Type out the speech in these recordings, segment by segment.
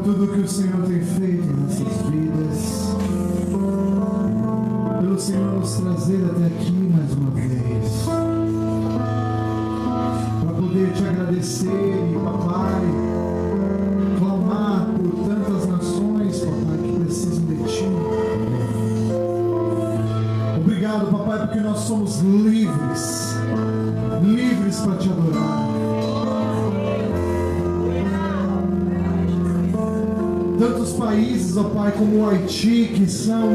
tudo que o Senhor tem feito em nossas vidas, pelo Senhor nos trazer até aqui mais uma vez, para poder te agradecer, papai, clamar por tantas nações, papai, que precisam de ti. Obrigado, papai, porque nós somos livres, livres para te adorar. Tantos países, ó Pai, como o Haiti, que são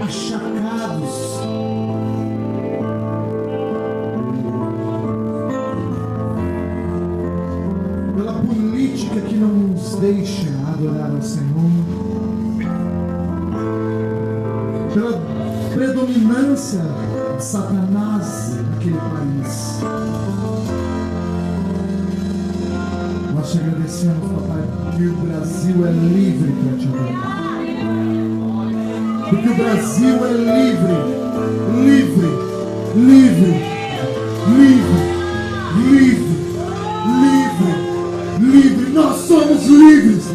achacados pela política que não nos deixa adorar ao Senhor, pela predominância de Satanás naquele país. Nós te agradecemos, papai, porque o Brasil é livre para te adorar. Porque o Brasil é livre, livre, livre, livre, livre, livre, livre. Nós somos livres.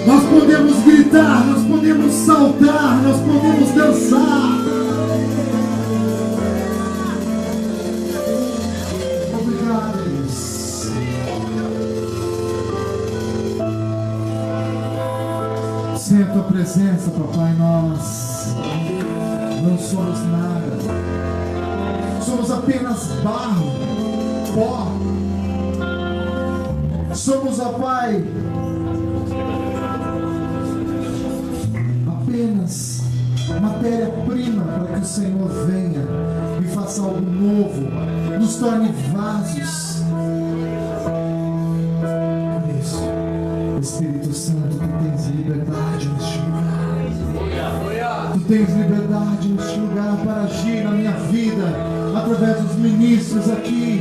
Nós podemos gritar, nós podemos saltar, nós podemos dançar. Sem a tua presença, papai, nós não somos nada. Somos apenas barro, pó. Somos, ó Pai, apenas matéria-prima para que o Senhor venha e faça algo novo, nos torne vasos. Por isso, Espírito Santo, tu tens liberdade neste lugar. Tu tens liberdade neste lugar para agir na minha vida, através dos ministros aqui.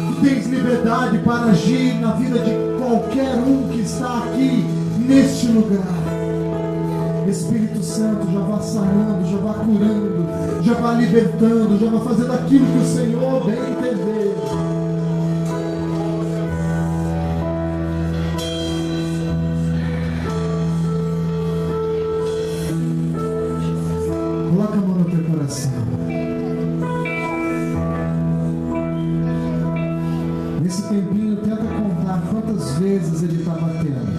Tu tens liberdade para agir na vida de qualquer um que está aqui neste lugar. Espírito Santo, já vá sarando, já vá curando, já vá libertando, já vá fazendo aquilo que o Senhor bem entender. Coloca a mão no teu coração. Nesse tempinho, tenta contar quantas vezes ele está batendo.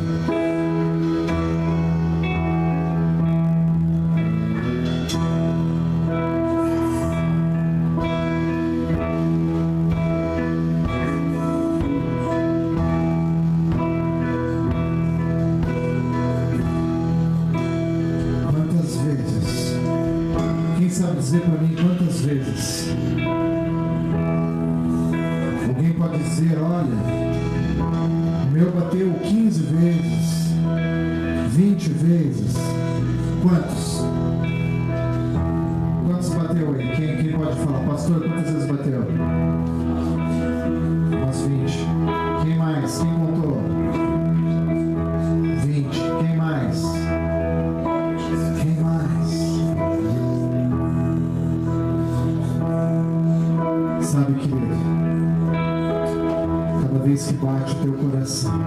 Sabe dizer para mim quantas vezes? Alguém pode dizer, olha, o meu bateu 15 vezes, 20 vezes. Quantos? Quantos bateu aí? Quem pode falar? Pastor, quantas vezes bateu? Umas 20. Quem mais? Quem contou? 20. Quem mais? Quem mais? Sabe, querido, cada vez que bate o teu coração,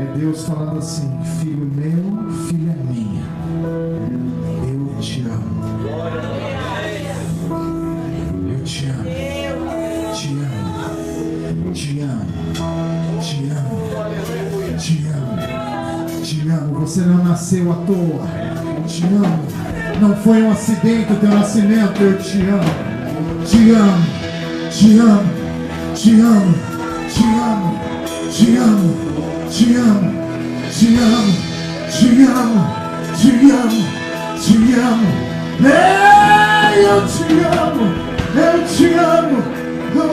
é Deus falando assim: filho meu, filha minha, eu te amo. Eu te amo. Te amo. Te amo. Te amo. Te amo. Te amo. Você não nasceu à toa. Te amo. Não foi um acidente o teu nascimento. Eu te amo. Te amo. Te amo. Te amo. Te amo. Te amo. Te amo. Te amo. Te amo. Te amo. Te amo. Ei, eu te amo. Eu te amo. Eu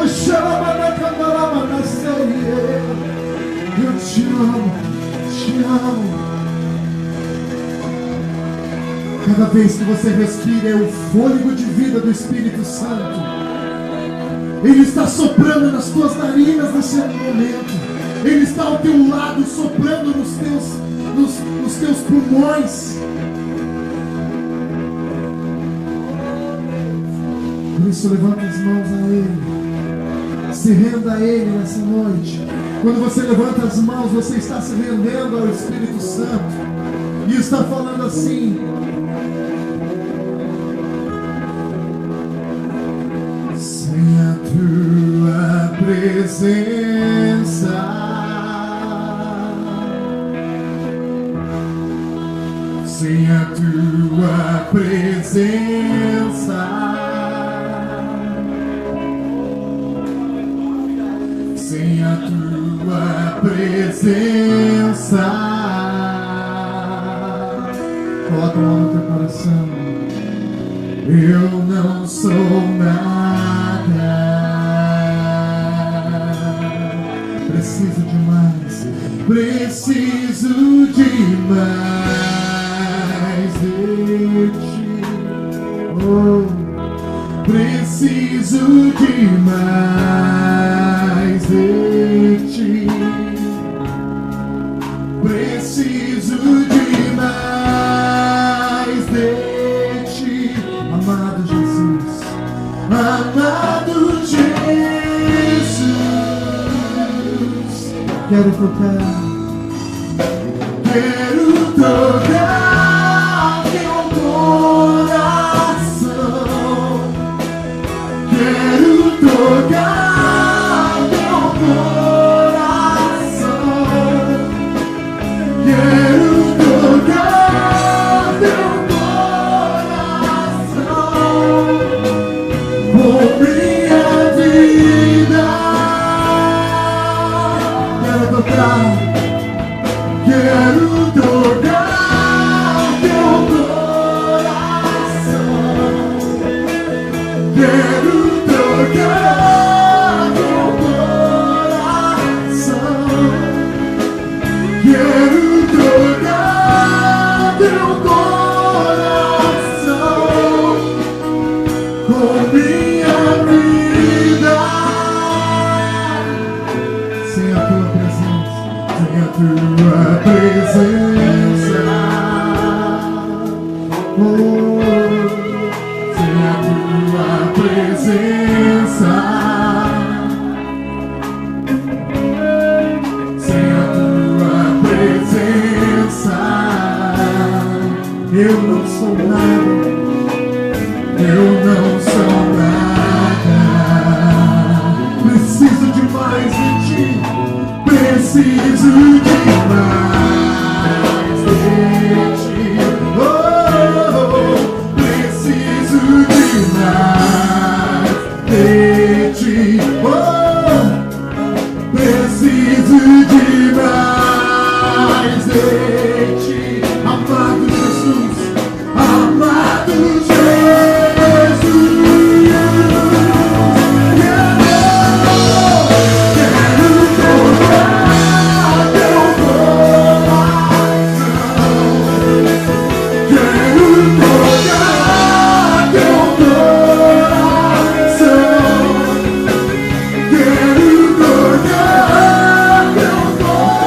te amo. Te amo. Cada vez que você respira é o fôlego de vida do Espírito Santo. Ele está soprando nas tuas narinas nesse momento. Ele está ao teu lado soprando nos teus pulmões. Por isso levanta as mãos a Ele. Se renda a Ele nessa noite. Quando você levanta as mãos, você está se rendendo ao Espírito Santo e está falando assim: sem a tua presença, sem a tua presença, sem a tua presença. Coloca a mão no teu coração. Eu não sou nada. Preciso demais. Preciso demais de ti. Oh, preciso demais de ti. Preciso demais de ti. Amado Jesus, amado Jesus, quero tocar teu coração, quero tocar teu coração, quero tocar teu coração com minha vida. Quero tocar teu coração, quero tocar teu coração, quero tocar teu coração com minha vida. Sem a tua presença, sem a tua presença, oh, sem a tua presença, sem a tua presença, eu não sou nada, eu não sou nada. Preciso demais de ti, preciso demais de ti. Oh, preciso demais de ti. Oh, preciso demais de ti. Amado Jesus, amado Jesus. Quero tocar teu coração.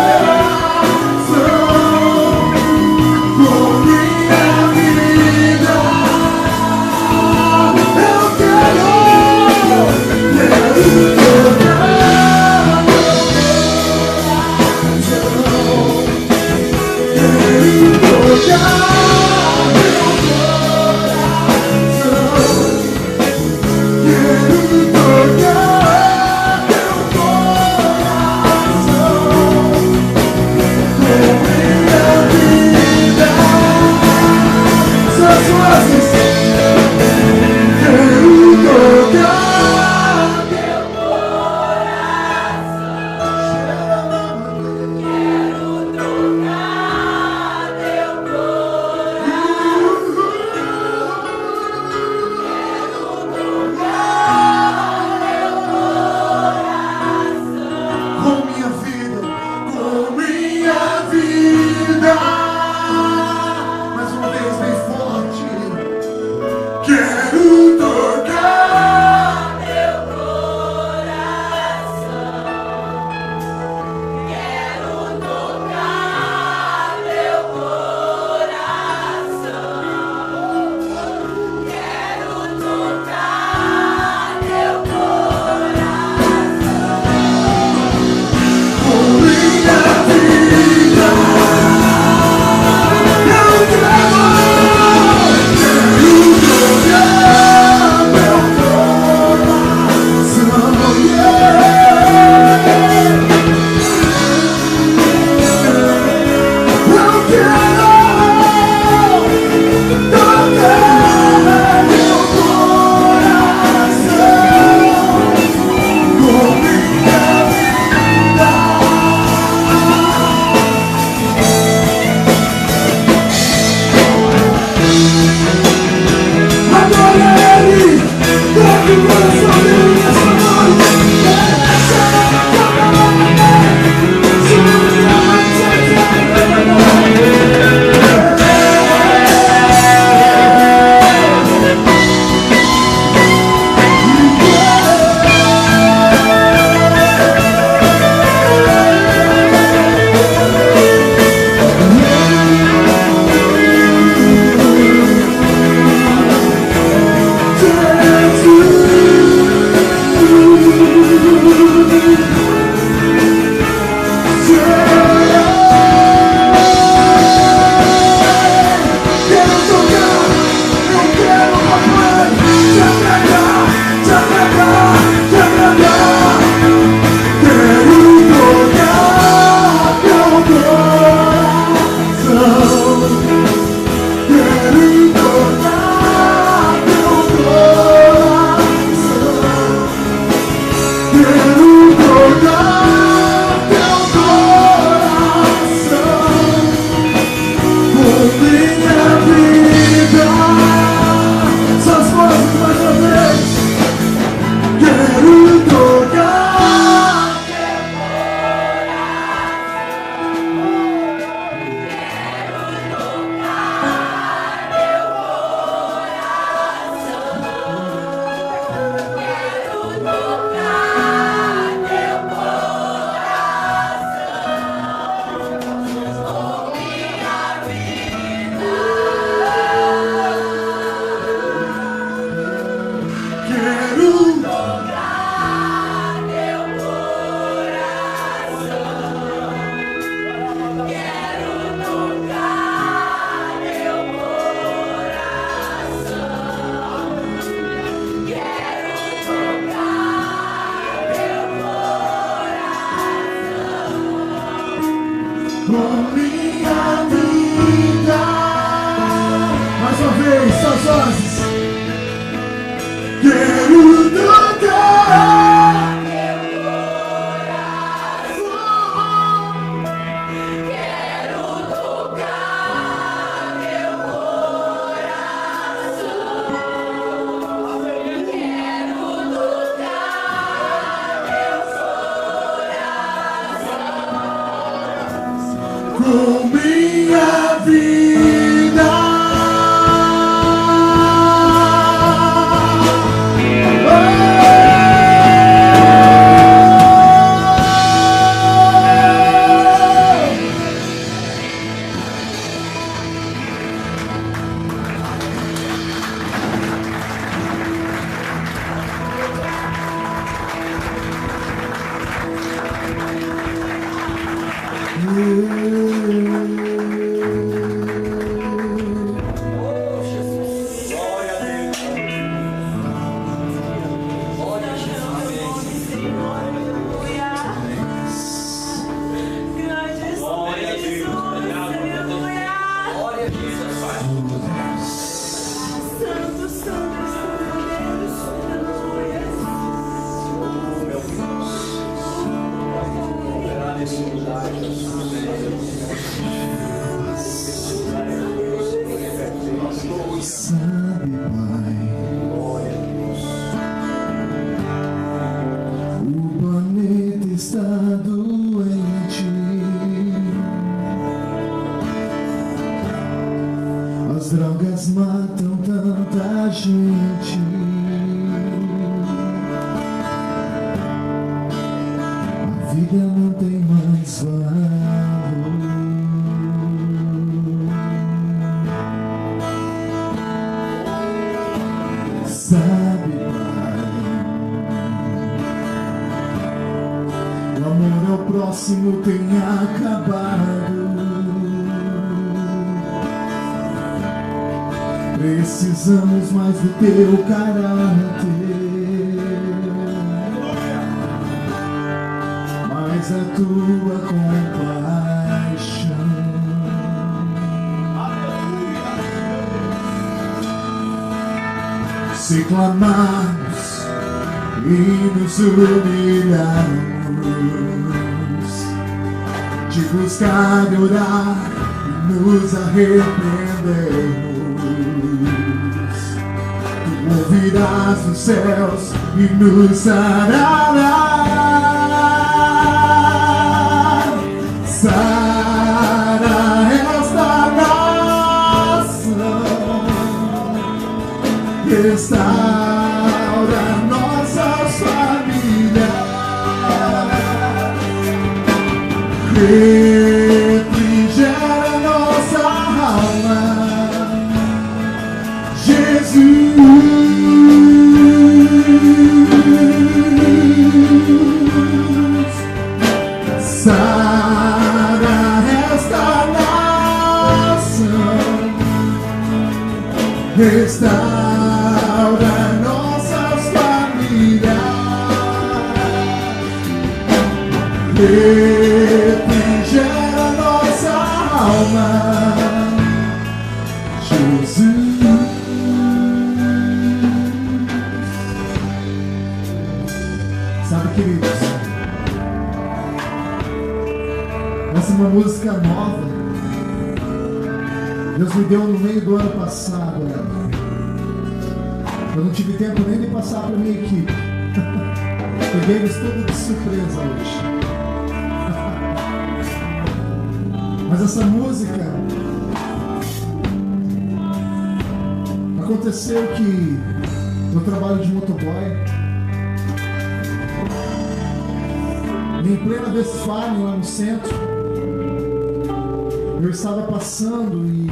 Sabe, Pai, o planeta está doente, as drogas matam tanta gente, a vida não tem mais valor. Sabe, Pai, o amor ao próximo tem acabado. Precisamos mais do teu caráter, mais a tua compaixão. Se clamarmos e nos humilharmos, de buscar e orar e nos arrependermos, tu ouvirás dos céus e nos sararás. Sara esta nação, restaura nossas famílias, refrigera nossa alma, Jesus. Sara esta nação, restaura nossas famílias, refrigera nossa alma, Jesus. Sabe, queridos, essa é uma música nova. Deus me deu no meio do ano passado. Eu não tive tempo nem de passar para a minha equipe. Peguei eles tudo de surpresa hoje. Mas essa música aconteceu que eu trabalho de motoboy em plena Westfalen, lá no centro. Eu estava passando e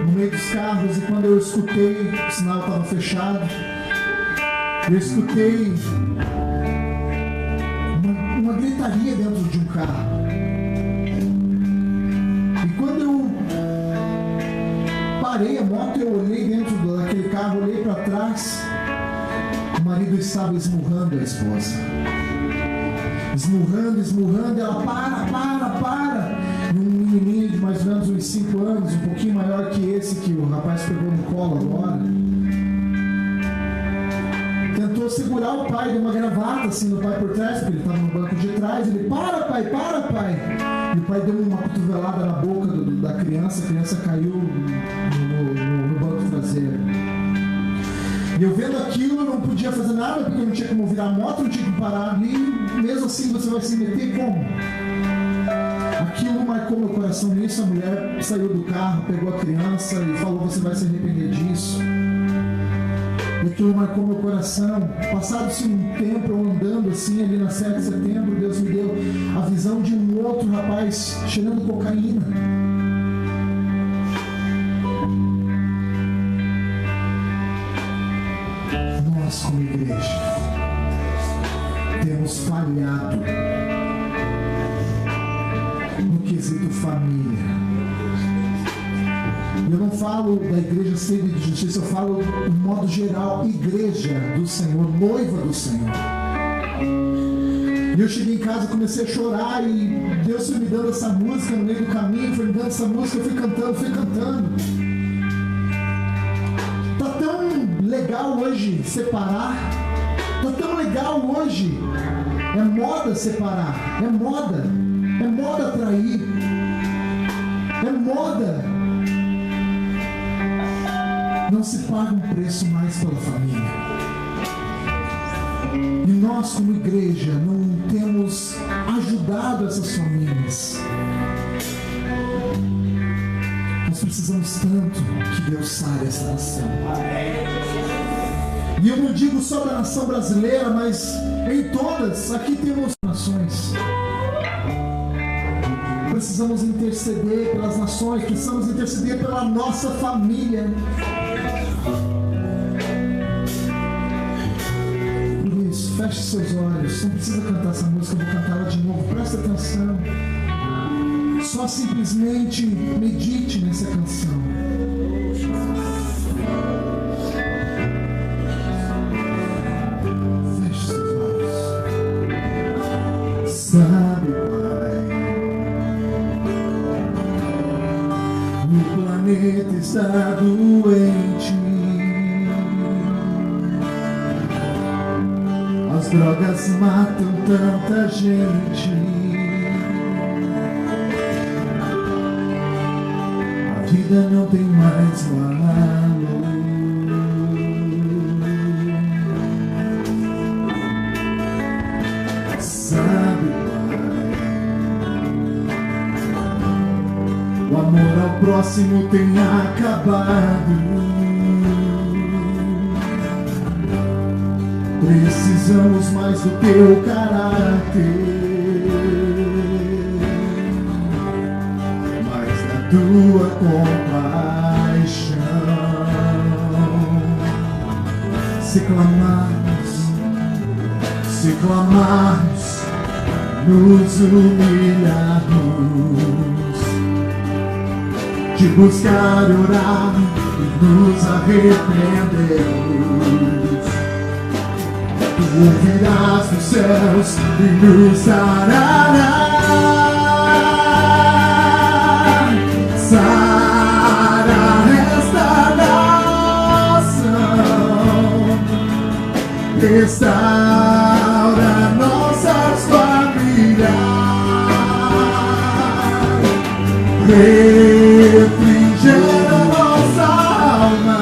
no meio dos carros, e quando eu escutei, o sinal estava fechado, eu escutei uma gritaria dentro de um carro. E quando eu parei a moto, eu olhei dentro daquele carro, olhei para trás, o marido estava esmurrando a esposa. Esmurrando, esmurrando, ela para. Um menininho de mais ou menos uns 5 anos, um pouquinho maior que esse que o rapaz pegou no colo agora, tentou segurar o pai de uma gravata assim no pai por trás, porque ele estava no banco de trás. Ele, para pai. E o pai deu uma cotovelada na boca da criança, a criança caiu no banco traseiro. E eu vendo aquilo, eu não podia fazer nada, porque eu não tinha como virar a moto, não tinha como parar ali. Mesmo assim, você vai se meter como? Aquilo marcou meu coração nisso. A mulher saiu do carro, pegou a criança e falou: você vai se arrepender disso. E aquilo marcou meu coração. Passado-se um tempo, eu andando assim, ali na 7 de setembro, Deus me deu a visão de um outro rapaz cheirando cocaína. Nós, como igreja, temos falhado no quesito família. Eu não falo da igreja Sede de Justiça, eu falo de modo geral, igreja do Senhor, noiva do Senhor. E eu cheguei em casa e comecei a chorar, e Deus foi me dando essa música no meio do caminho, foi me dando essa música, eu fui cantando. Tá tão legal hoje separar, tá tão legal hoje É moda separar. É moda. É moda trair. É moda. Não se paga um preço mais pela família. E nós, como igreja, não temos ajudado essas famílias. Nós precisamos tanto que Deus sare essa nação. E eu não digo só da nação brasileira, mas em todas. Aqui temos nações. Precisamos interceder pelas nações, precisamos interceder pela nossa família. Por isso, feche seus olhos. Não precisa cantar essa música, eu vou cantar ela de novo. Presta atenção. Só simplesmente medite nessa canção. Feche seus olhos. Sabe, Pai, o planeta está doente. As drogas matam tanta gente. A vida não tem mais valor. Sabe, Pai, o amor ao próximo tem acabado. Precisamos mais do teu caráter, mais da tua compaixão. Se clamarmos, nos humilharmos, te buscar, orar e nos arrependermos. Tu ouvirás dos céus e nos sararás. Sara esta nação, restaura nossas famílias, refrigera nossa alma,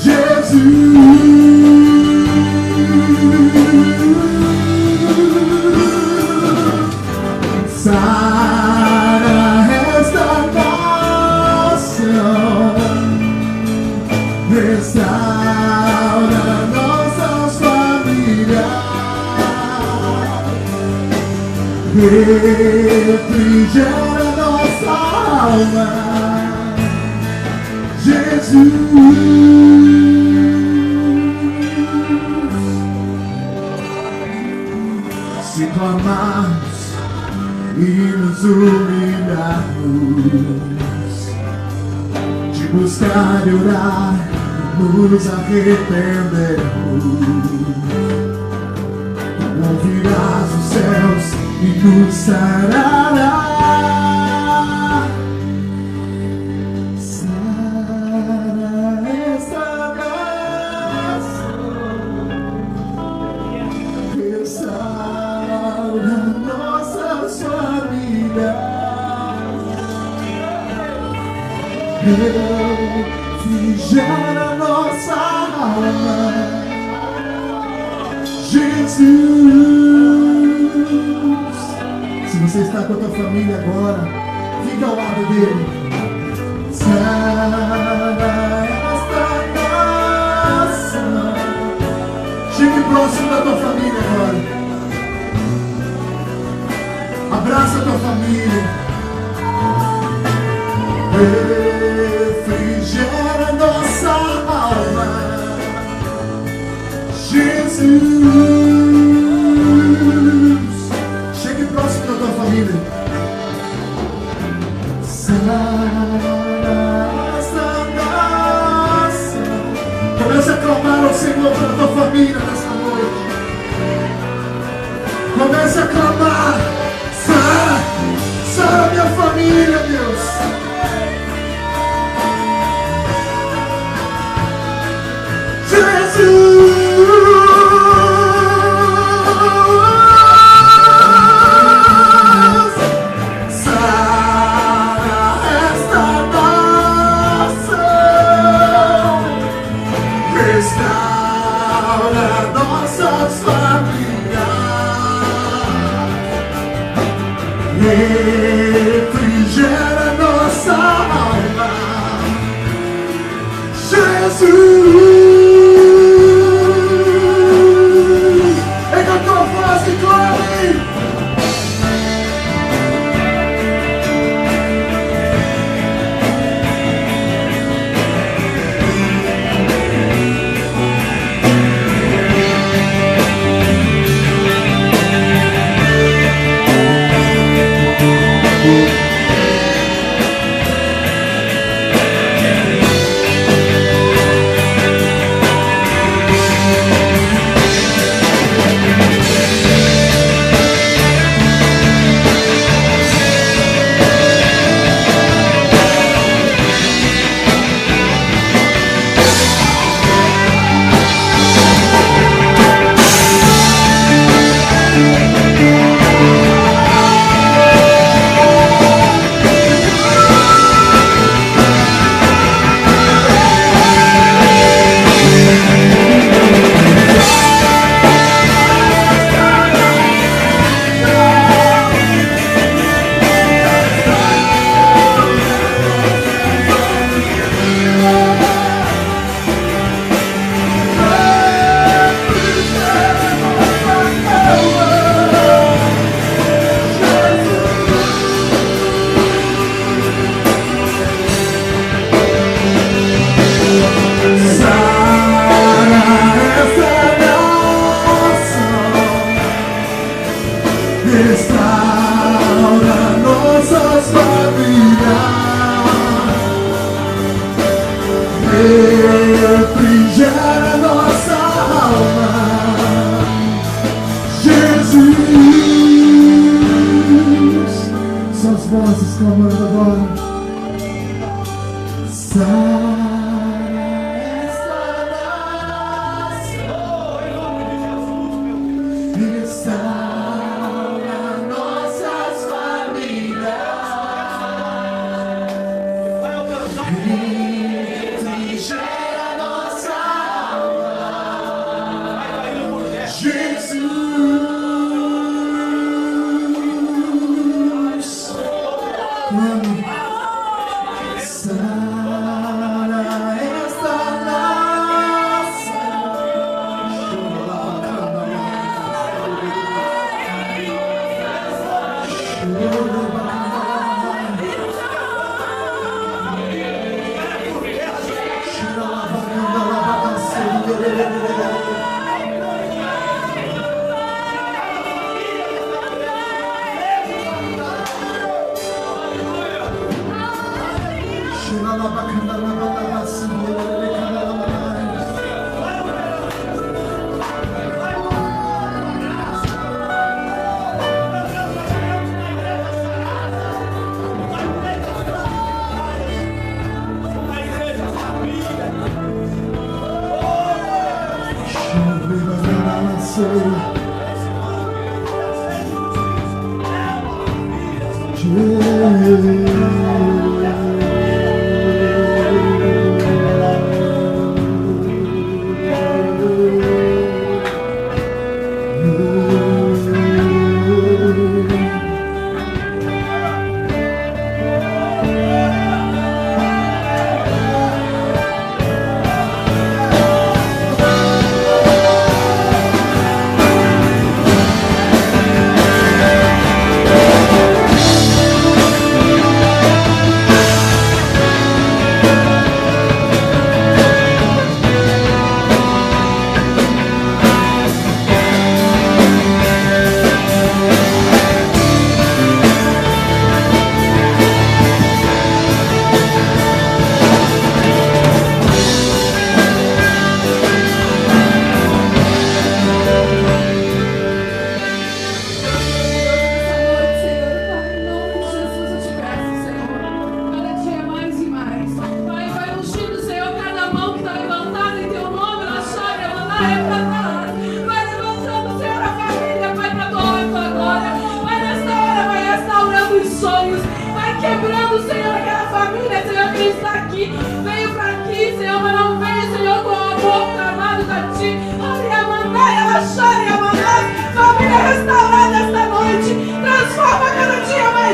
Jesus. Sara esta nação, restaura nossas famílias, refrigera nossa alma, Jesus. Se clamarmos e nos humilharmos, te buscar e orar, nos arrependermos, ouvirás os céus e nos sararás. Sara esta nação, restaura nossas famílias, refrigera nossa alma, Jesus. Se você está com a tua família agora, fica ao lado dele. Sara esta nação. Chegue próximo da tua família agora. Abraça a tua família. Refrigera nossa alma, Jesus. Chegue próximo da tua família. Sara esta nação. Comece a clamar ao Senhor pela tua família nessa noite. Comece a clamar. Sara minha família, Deus. refrigera nossa alma. Jesus, erga a tua voz e clame. Restaura nossas famílias, refrigera nossa alma. Jesus, suas vozes clamando agora. Família restaurada esta noite, transforma cada dia mais.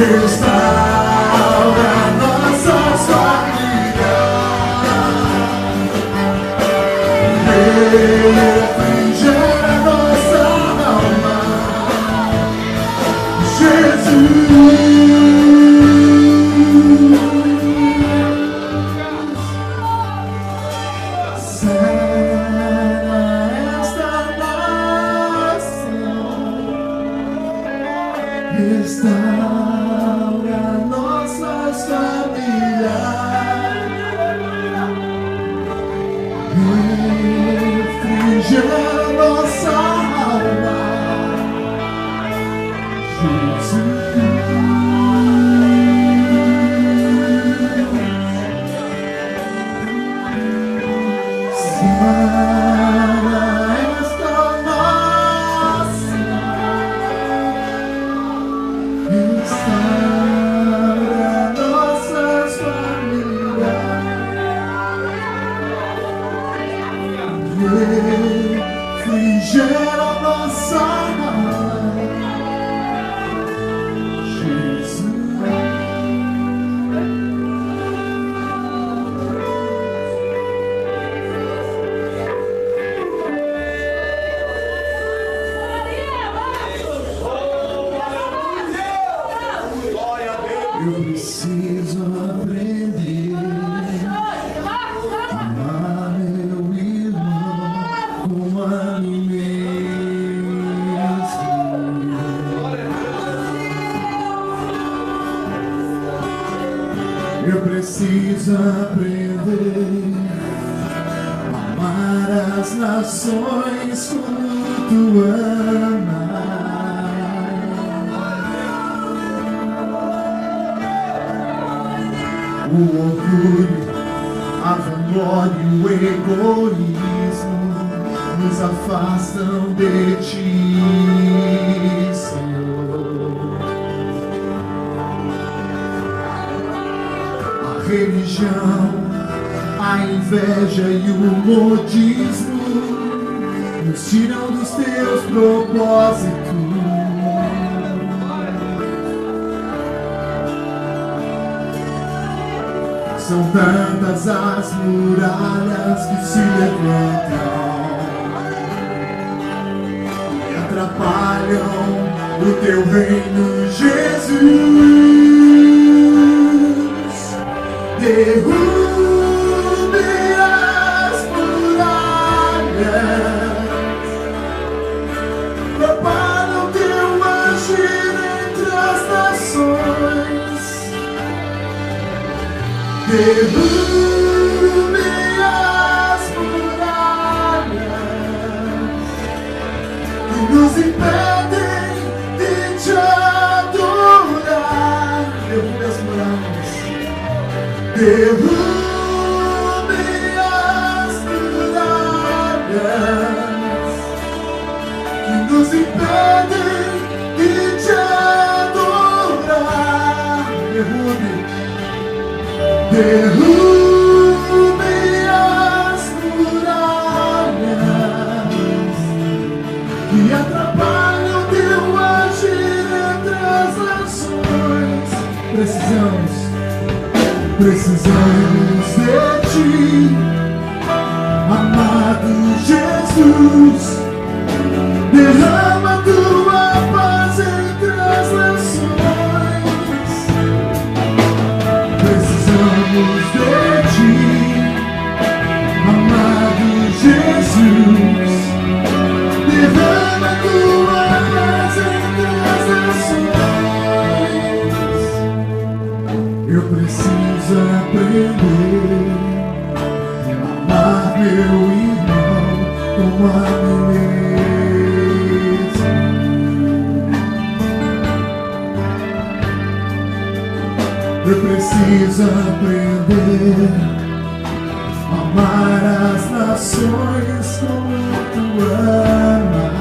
Restaura nossas famílias, refrigera nossa alma, Jesus. Sana esta nação, restaura nossas famílias, refrigera nossa alma, Jesus. Sana esta nação, restaura nossas famílias, refrigera nossa alma, Jesus. Eu preciso aprender a amar meu irmão como a mim mesmo. Eu preciso aprender a amar as nações como tu amas. O orgulho, a vanglória e o egoísmo nos afastam de ti, Senhor. A religião, a inveja e o modismo nos tiram dos teus propósitos. São tantas as muralhas que se levantam e atrapalham o teu reino, Jesus. Derrube as muralhas, prepara o teu agir entre as nações. Derrube as muralhas que nos impedem de te adorar. Derrube as muralhas. Derrube as muralhas que nos impedem de te adorar. Derrube. Derrube as muralhas que atrapalham teu agir entre as nações. Precisamos de ti, amado Jesus. Derrama tua paz entre as nações. Precisamos de ti, amado Jesus. Derrama tua paz entre as nações. Eu preciso aprender a amar meu irmão como a mim mesmo. Eu preciso aprender a amar as nações como tu amas.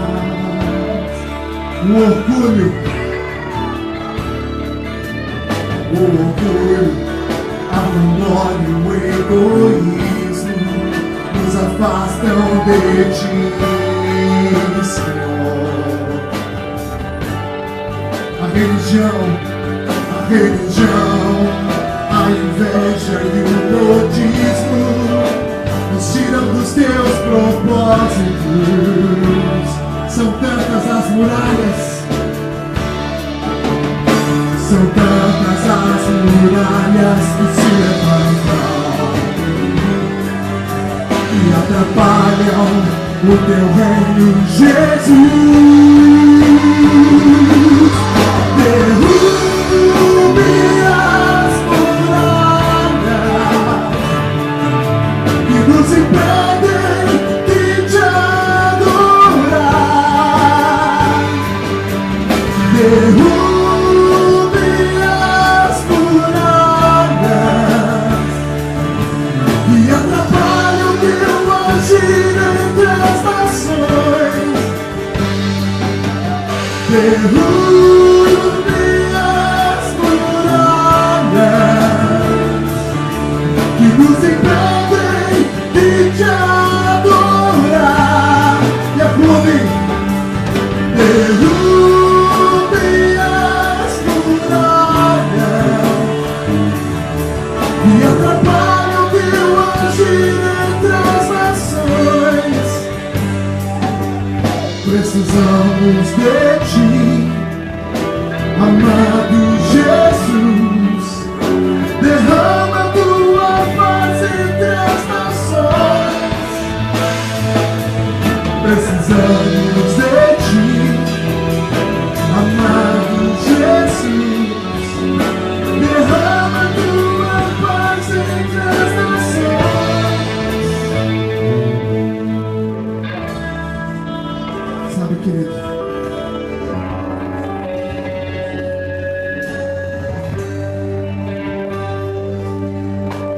O orgulho, a vanglória e o egoísmo nos afastam de ti, Senhor. A religião, a religião, a inveja e o modismo nos tiram dos teus propósitos. São tantas as muralhas, são tantas as muralhas que se levantam e atrapalham o teu reino, Jesus. Derrube as muralhas que nos impedem de te adorar. Derrube as muralhas que atrapalham o teu agir entre as nações. Derrube as muralhas que nos impedem de te adorar. E aplaude. Derrube as muralhas que atrapalham o teu agir entre as nações. Precisamos de ti, amado Jesus. Derrama tua paz entre as nações. Precisamos de ti, amado Jesus. Derrama tua paz entre as nações. Sabe, querido,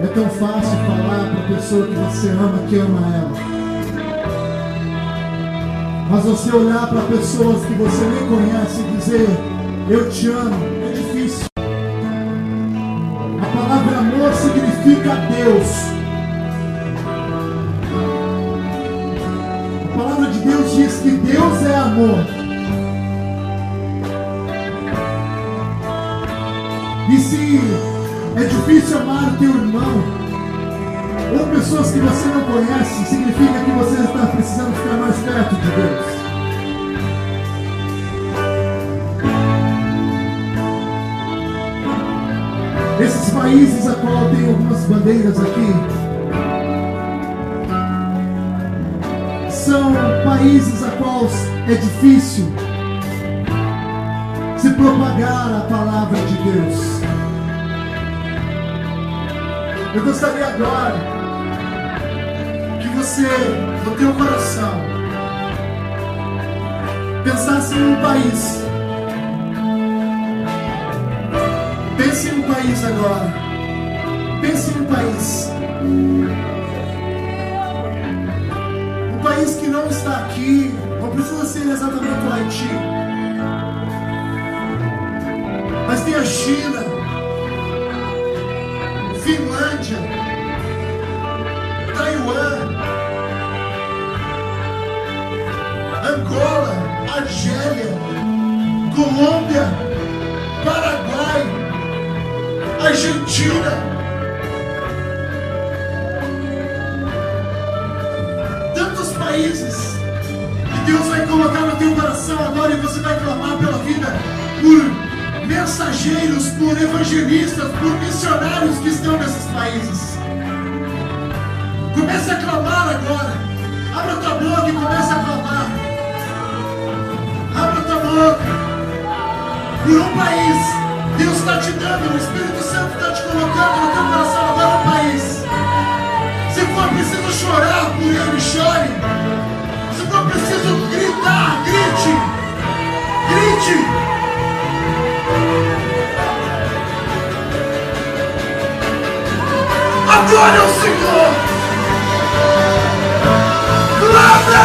é tão fácil falar para a pessoa que você ama, que ama ela. Mas você olhar para pessoas que você nem conhece e dizer, eu te amo, é difícil. A palavra amor significa Deus. A palavra de Deus diz que Deus é amor. E se é difícil amar o teu irmão, ou pessoas que você não conhece, significa que você está precisando ficar mais perto de Deus. Esses países a qual tem algumas bandeiras aqui são países a qual é difícil se propagar a palavra de Deus. Eu gostaria agora que você, no teu coração, pensasse em um país. Pense em um país agora. Pense em um país. Um país que não está aqui, não precisa ser exatamente o Haiti, mas tem a China, Finlândia, Taiwan, Angola, Argélia, Colômbia, Paraguai, Argentina. Tantos países que Deus vai colocar no teu coração agora, e você vai clamar pela vida por mensageiros, por evangelistas, por missionários que estão nesses países. Comece a clamar agora. Abra tua boca e comece a clamar. Abra tua boca. Por um país, Deus está te dando, o Espírito Santo está te colocando no teu coração agora um país. Se for preciso chorar por ele, chore. Se for preciso gritar, grite. Grite. Adore ao Senhor! Glória!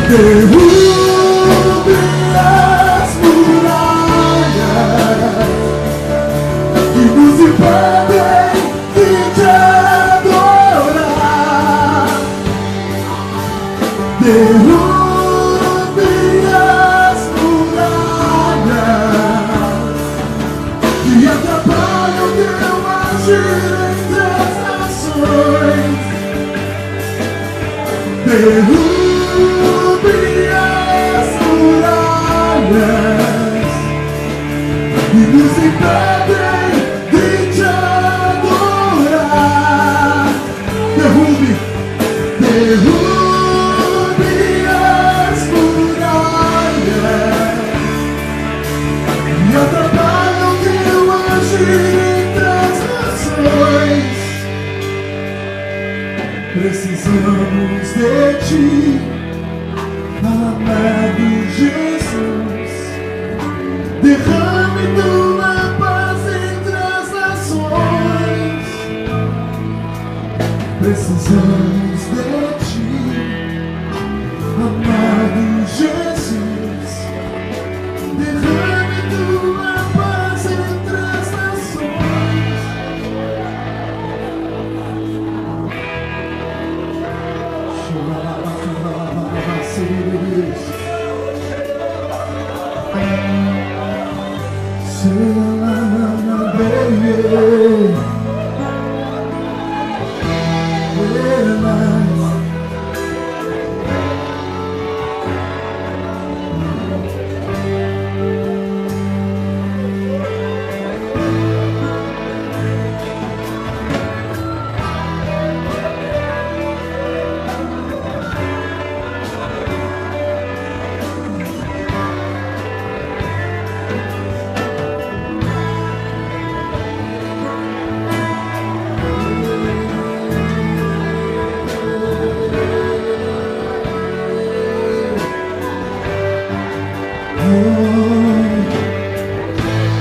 derrube as muralhas que nos impedem de te adorar. Derrube as muralhas que atrapalham o teu agir entre as nações. Derrube as muralhas que nos impedem de te adorar. Derrube as muralhas que atrapalham o teu agir entre as nações. Precisamos de ti, amado Jesus. Derrame tua paz entre as nações. Precisamos de ti, amado Jesus. Derrame tua paz entre as nações.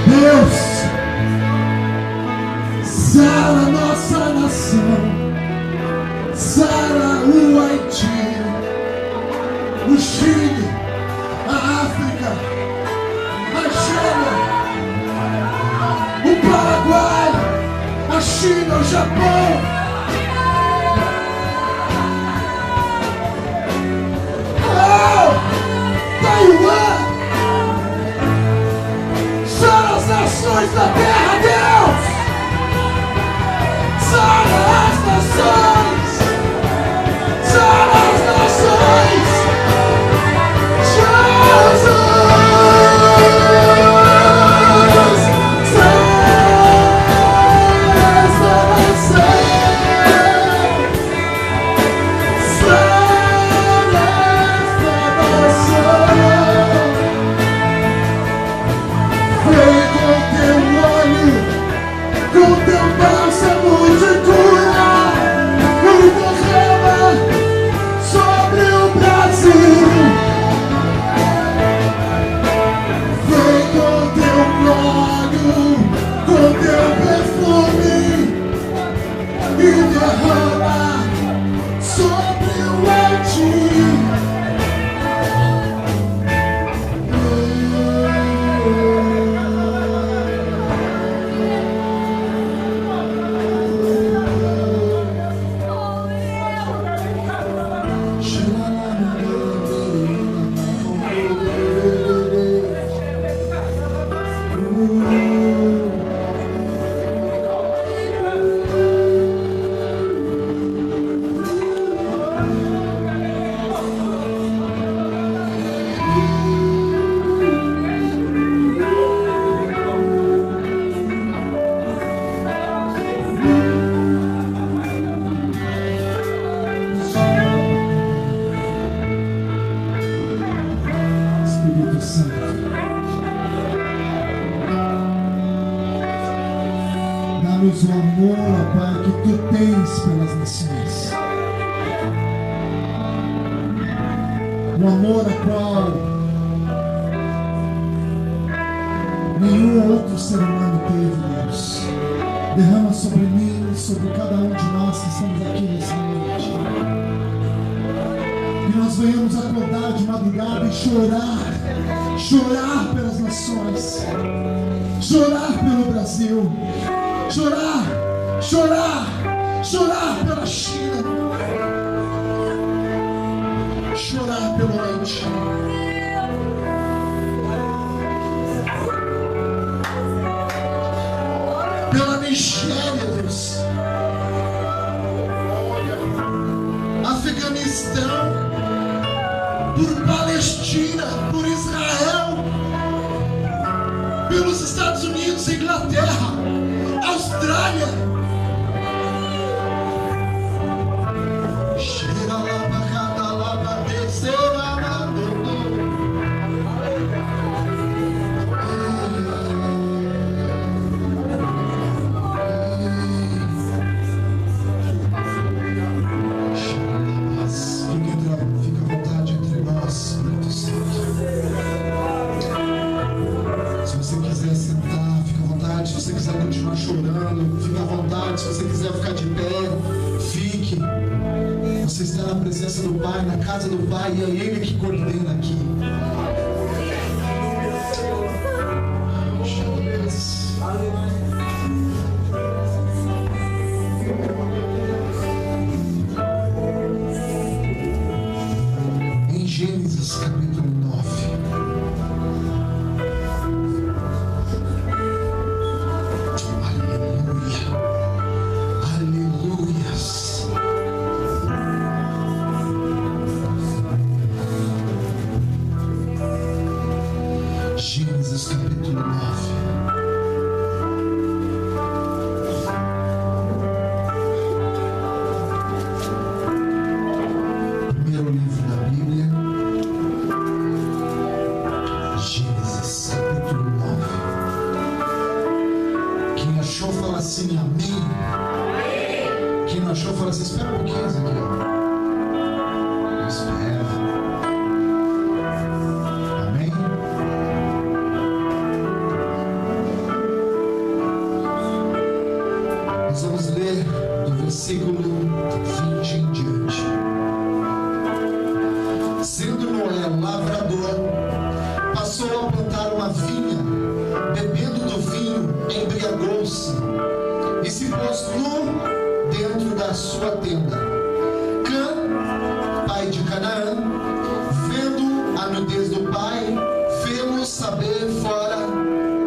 Deus, sara a nossa nação, sara o Haiti, o Chile, a África, a Argélia, o Paraguai, a China, o Japão, Taiwan. Sara as nações da terra, Deus! Sara as nações! Sara as nações! Jesus! Sara esta nação! Sara esta nação! Vem com teu óleo, com teu bálsamo de cura, e derrama sobre o Brasil. Vem com teu óleo, com teu perfume, e derrama sobre o Haiti. Espírito Santo, dá-nos o amor, Pai, que tu tens pelas nações, o amor a qual nenhum outro ser humano teve, Deus. Derrama sobre mim, sobre cada um de nós que estamos aqui nessa noite. nós venhamos acordar de madrugada e chorar pelas nações, chorar pelo Brasil, chorar pela China, chorar pelo Oriente. Pela Nigéria, Deus, Afeganistão, por Palestina, por Israel, pelos Estados Unidos, Inglaterra, Austrália. Na presença do Pai, na casa do Pai, e é Ele que coordena aqui. Em Gênesis capítulo 9, aleluia, aleluias. Gênesis capítulo 9. Primeiro livro da Bíblia. Gênesis capítulo 9. Quem achou fala assim, amém. Quem não achou fala assim, espera um pouquinho, Ezequiel. Espera. Vamos ler do versículo 20 em diante. Sendo Noé lavrador, passou a plantar uma vinha, bebendo do vinho, embriagou-se e se pôs nu dentro da sua tenda. Cã, pai de Canaã, vendo a nudez do pai, fê-lo saber fora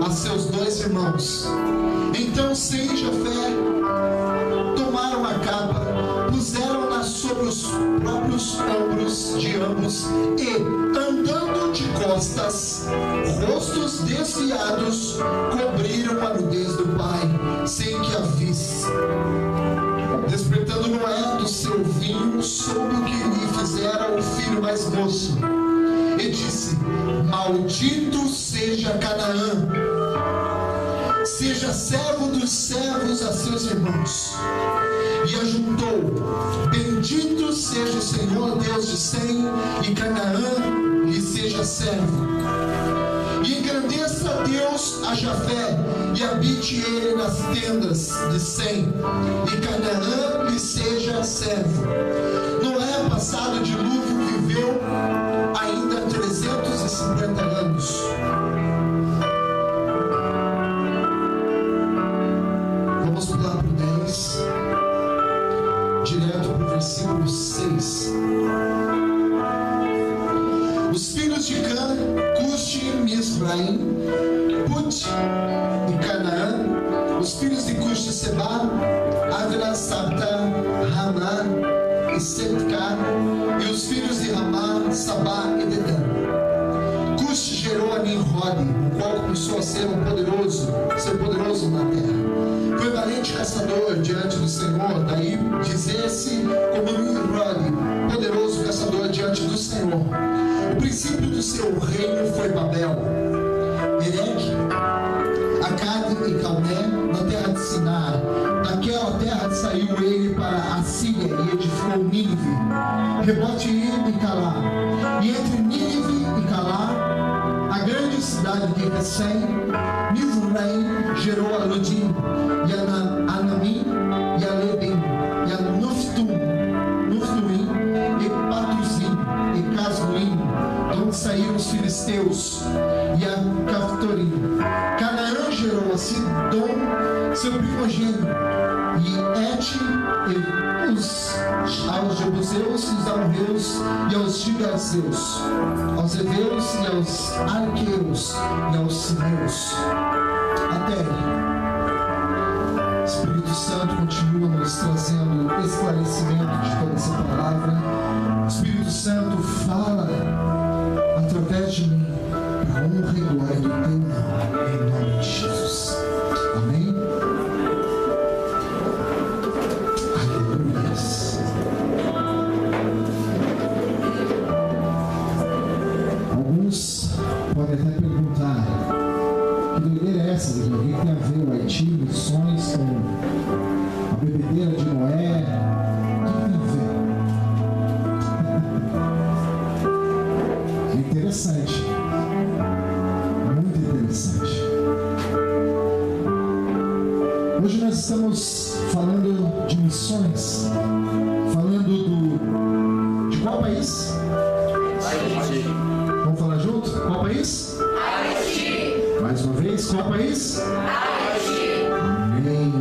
a seus dois irmãos. Então, sem Jafé, tomaram a capa, puseram-na sobre os próprios ombros de ambos e, andando de costas, rostos desviados, cobriram a nudez do pai, sem que a visse. Despertando Noé do seu vinho, soube o que lhe fizera o filho mais moço, e disse: Maldito seja Canaã, seja servo dos servos a seus irmãos. E ajuntou: Bendito seja o Senhor Deus de Sem, e Canaã lhe seja servo. E engrandeça Deus a Jafé, e habite ele nas tendas de Sem, e Canaã lhe seja servo. Noé, passado o dilúvio, viveu ainda 350 anos. Vamos pular para o 10, direto para o versículo 6. Os filhos de Cã, Cush, Mizraim, Put e Canaã. Os filhos de Cush, Seba, Avila, Sabta, Ramá e Setcar. E os filhos de Ramá, Sabá e Dedã. Cush gerou a Nimrod, o qual começou a ser poderoso na terra. Foi valente caçador diante do Senhor, daí dizer-se como Nimrod, poderoso caçador diante do Senhor. O princípio do seu reino foi Babel, Erech, Acade e Calné, na terra de Sinar. Daquela terra saiu ele para a Síria e edificou Nínive, Rebote-ir e Calá. E entre Nínive e Calá, a grande cidade de Recém, Mizraim gerou a Ludim, e a Anamim, e a Lebim, e a Nuftuim, e Patruzim, e Uz e a Caftorim. Canaã gerou a Sidom, seu primogênito, e Et e Uz, aos Jebuseus e os amorreus e aos gigazeus, aos heveus e aos arqueus e aos sineus. Até Espírito Santo continua nos trazendo esclarecimento de toda essa palavra. Espírito Santo fala através de mim, para a honra e glória do teu nome, em nome de Jesus. Amém? Aleluia. Alguns podem até perguntar: que doideira é essa? O que tem a ver o Haiti, missões com a bebedeira de Noé? O que tem a ver? É interessante, muito interessante. Hoje nós estamos falando de missões, falando de qual país? Haiti. Vamos falar junto? Qual país? Haiti. Mais uma vez, qual país? Haiti. Amém.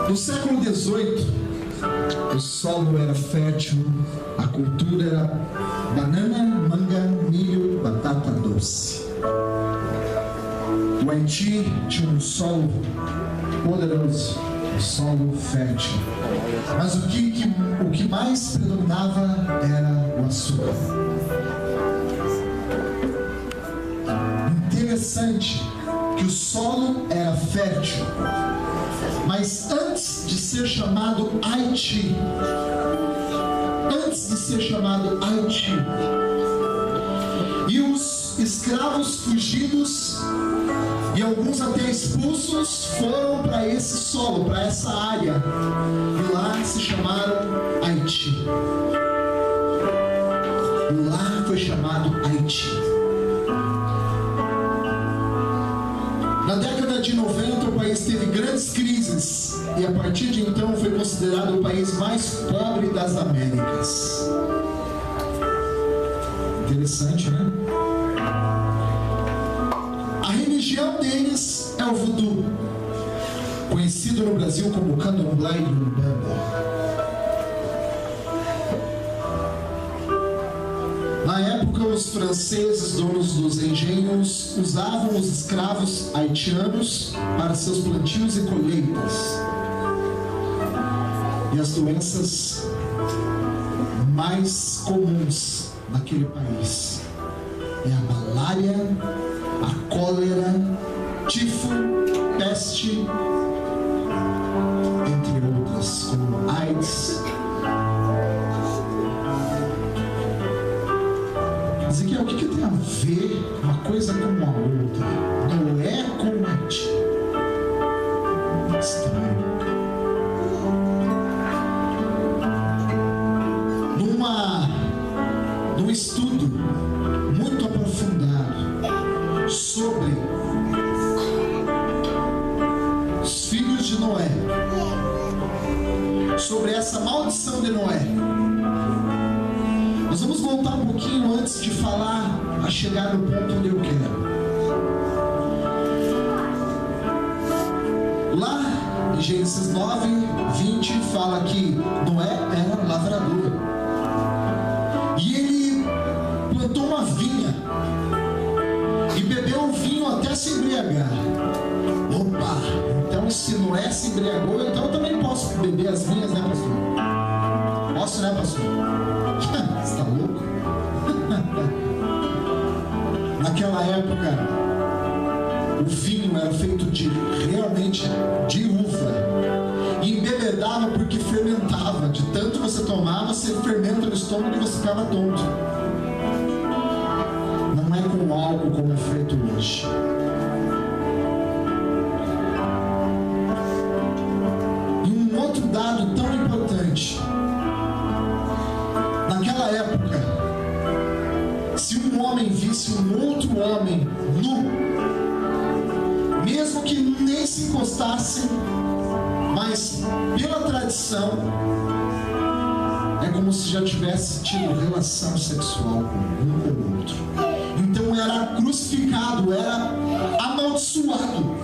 No século XVIII, o solo era fértil, a cultura era banana, manga, milho, batata doce. O Haiti tinha um solo poderoso, um solo fértil. Mas o que mais predominava era o açúcar. Interessante que o solo era fértil, mas antes de ser chamado Haiti, e os escravos fugidos e alguns até expulsos foram para esse solo, para essa área, e lá se chamaram Haiti. Lá foi chamado Haiti. Na década de 90, o país teve grandes crises e a partir de então foi considerado o país mais pobre das Américas. Interessante, né? A religião deles é o voodoo, conhecido no Brasil como candomblé e umbanda. Na época, os franceses, donos dos engenhos, usavam os escravos haitianos para seus plantios e colheitas. E as doenças mais comuns naquele país é a malária, a cólera, tifo, peste, entre outras, como AIDS. Ezequiel, o que tem a ver uma coisa com a outra? Noé com Haiti. Estranho. Num estudo muito aprofundado sobre os filhos de Noé, sobre essa maldição de Noé, nós vamos voltar um pouquinho antes de falar, a chegar no ponto onde eu quero. Lá em Gênesis 9:20 fala que Noé era lavrador e ele plantou uma vinha e bebeu o vinho até se embriagar. Opa, então se Noé se embriagou, então eu também posso beber as vinhas, né, pastor? Posso, né, pastor? Você está louco? Naquela época, o vinho era feito realmente de uva. E embebedava porque fermentava. De tanto você tomava, você fermenta no estômago e você ficava tonto. Não é com álcool como é feito hoje. E um outro dado tão importante. Naquela época, se um homem visse um outro homem nu, mesmo que nem se encostassem, mas pela tradição, como se já tivesse tido relação sexual com um ou outro. Então era crucificado, era amaldiçoado.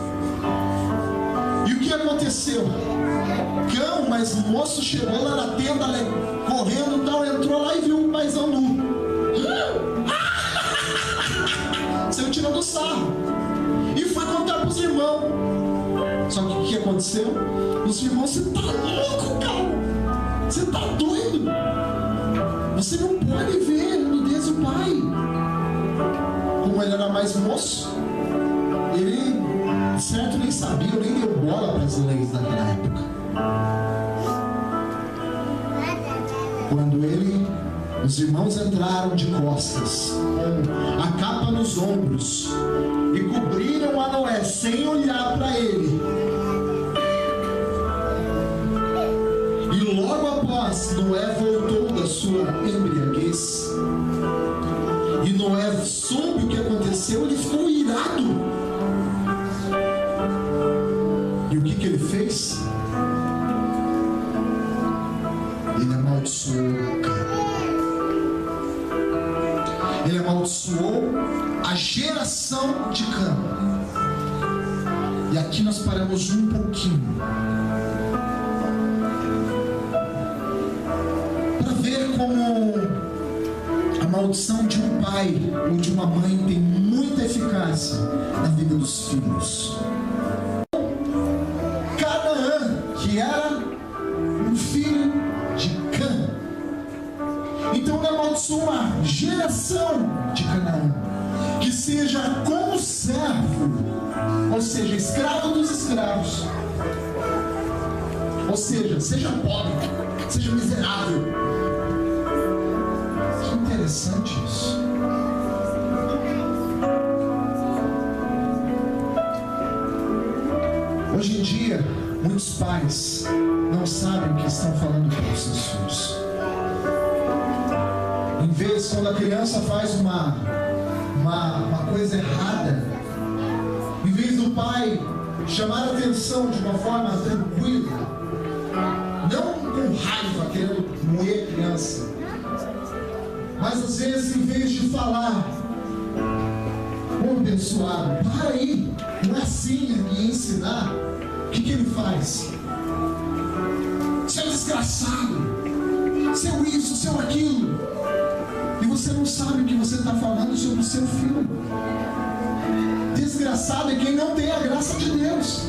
E o que aconteceu? Cão, mas o moço chegou lá na tenda, correndo e tal, entrou lá e viu o paizão nu. Saiu tirando sarro. E foi contar para os irmãos. Só que o que aconteceu? Os irmãos, você tá louco, cara? Você tá doido? Você não pode ver a nudez do pai. Como ele era mais moço, ele, certo, nem sabia, nem deu bola para as leis daquela época. Quando os irmãos entraram de costas, com a capa nos ombros, e cobriram a Noé sem olhar para ele, e logo após Noé voltou da sua embriaguez, e Noé soube o que aconteceu, ele ficou irado. E o que ele fez? Ele amaldiçoou o cara. Ele amaldiçoou a geração de Cã. E aqui nós paramos um pouquinho para ver como a maldição de um pai ou de uma mãe tem muita eficácia na vida dos filhos. Canaã, que era um filho de Cã, então ele amaldiçoou uma geração de Canaã que seja como servo, ou seja, escravo dos escravos, ou seja pobre, seja miserável. Que interessante isso. Hoje em dia, muitos pais não sabem o que estão falando para os seus filhos. Em vez, quando a criança faz uma coisa errada, em vez do pai chamar a atenção de uma forma tranquila, não com raiva, querendo moer a criança, mas às vezes, em vez de falar, ô abençoado, para aí, não é assim, e ensinar, o que ele faz? Seu desgraçado, seu isso, seu aquilo, e você não sabe o que você está falando sobre o seu filho. Desgraçado é quem não tem a graça de Deus.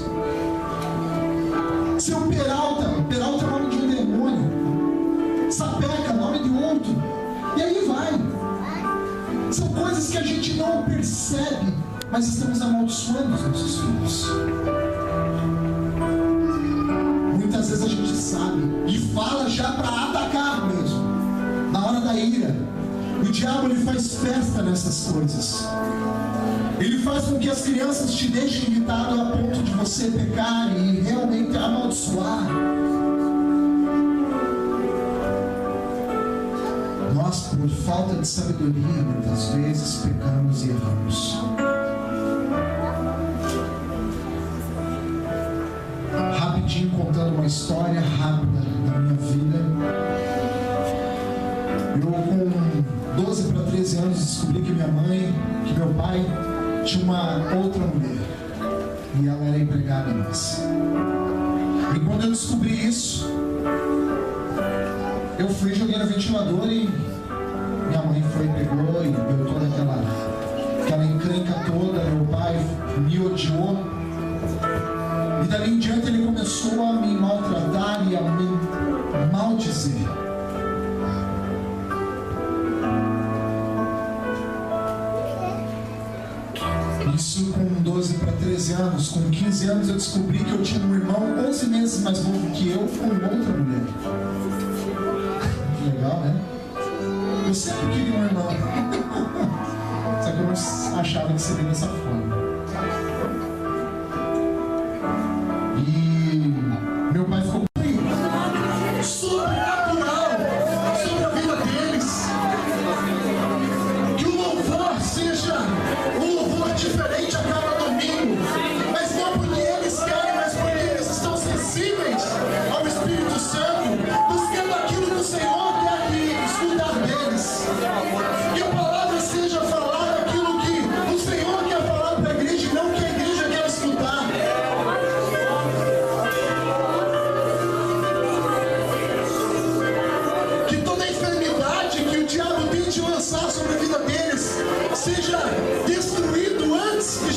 Seu Peralta é o nome de um demônio. Sapeca, nome de outro. E aí vai. São coisas que a gente não percebe, mas estamos amaldiçoando os nossos filhos. Muitas vezes a gente sabe e fala já para atacar mesmo, na hora da ira. O diabo, ele faz festa nessas coisas. Ele faz com que as crianças te deixem irritado a ponto de você pecar e realmente amaldiçoar. Nós, por falta de sabedoria, muitas vezes pecamos e erramos. Rapidinho, contando uma história rápida da minha vida. Eu, com 12 para 13 anos, descobri que minha mãe, que meu pai tinha uma outra mulher, e ela era empregada nossa. E quando eu descobri isso, eu fui, joguei no ventilador e minha mãe foi, pegou e deu toda aquela encrenca toda. Meu pai me odiou, e dali em diante ele começou a me maltratar e a me maldizer. Isso com 12 para 13 anos. Com 15 anos eu descobri que eu tinha um irmão 11 meses mais novo que eu, com outra mulher. Que legal, né? Eu sempre queria um irmão. Só que eu não achava que seria dessa forma. E meu pai ficou sobrenatural sobre a vida deles. Que o louvor seja um louvor diferente a cada domingo, mas não porque eles querem, mas porque eles estão sensíveis ao Espírito Santo, buscando aquilo que o Senhor quer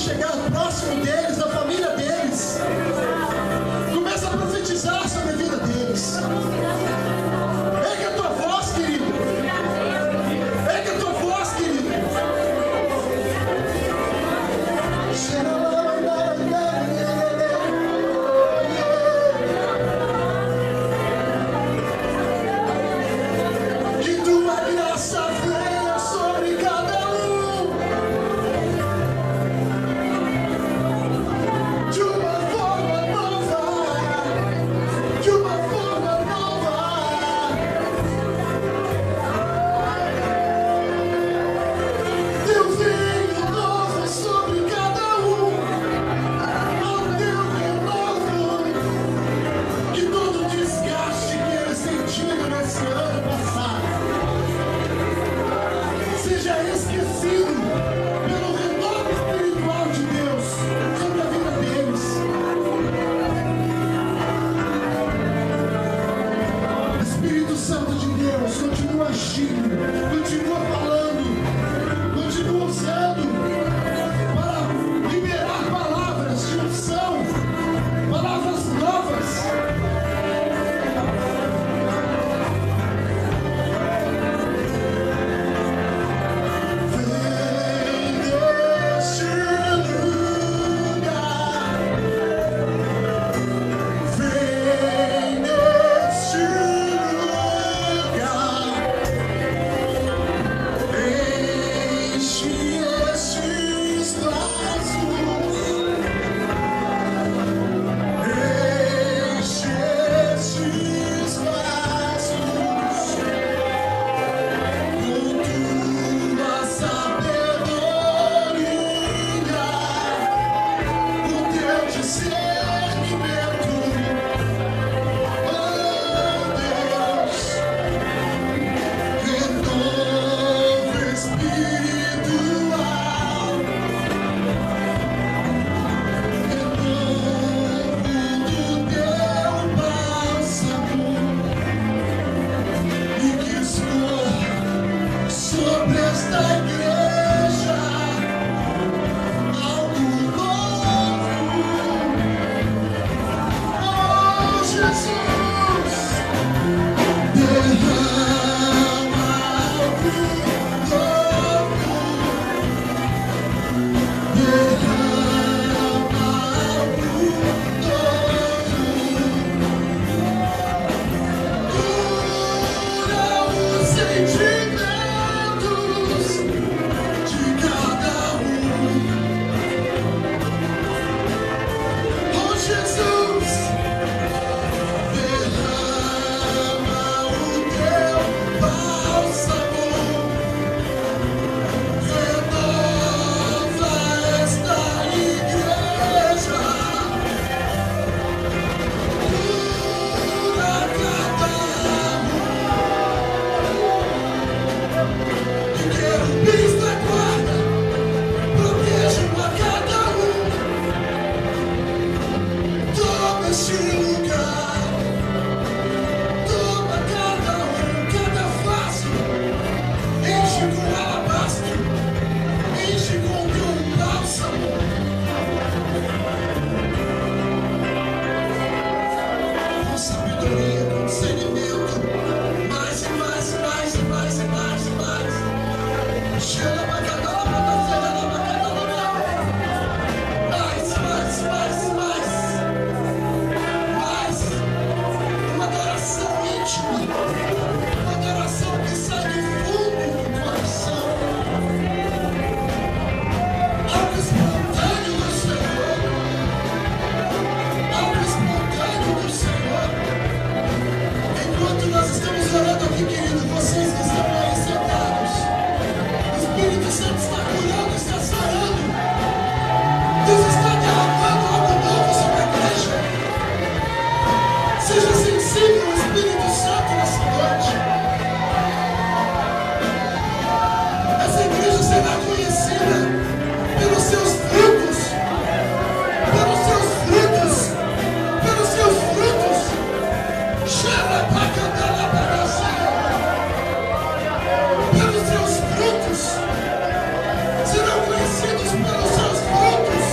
chegar próximo deles, da família deles. Começa a profetizar sobre a vida deles. Ergue a tua voz, querido. Ergue a tua voz, querido. Que tua graça venha sobre cada um. De uma forma nova. De uma forma nova. Teu vinho novo sobre cada um. Ao teu renovo. Que todo desgaste que eles sentiram nesse ano passado seja esquecido pelo renovo espiritual de Deus sobre a vida deles. Espírito Santo de Deus, continua agindo, continua falando, continua usando para liberar palavras de unção, palavras novas. Vem neste lugar, vem neste lugar, enche estes vasos, enche estes vasos com tua sabedoria, com teu discernimento, oh Deus, renovo espiritual, renovo do teu bálsamo, e que escorra sobre esta igreja algo novo. Oh Jesus, derrama algo novo, derrama algo novo, cura os sentimentos de cada um. Oh Jesus, derrama o teu bálsamo, renova esta igreja, cura cada um, e querubins da guarda protejam a cada um. Toma este lugar, toma cada um, cada vaso, enche com alabastro, enche com teu bálsamo. Com sabedoria, com discernimento, mais e mais e mais e mais e mais e mais. Cheira a bacana, mais, mais, mais, mais. Mais uma adoração íntima, uma adoração que sai do fundo do coração, algo espontâneo do Senhor, algo espontâneo do Senhor. Enquanto nós estamos orando aqui, querido, vocês que estão aí sentados, o Espírito Santo está curando, está sarando, Deus está derramando algo novo sobre a igreja. Seja sensível ao Espírito Santo nessa noite. Essa igreja será conhecida pelos seus frutos, pelos seus frutos, pelos seus frutos. Chama pra cantar na bagaça. Pelos seus frutos serão conhecidos pelos seus frutos.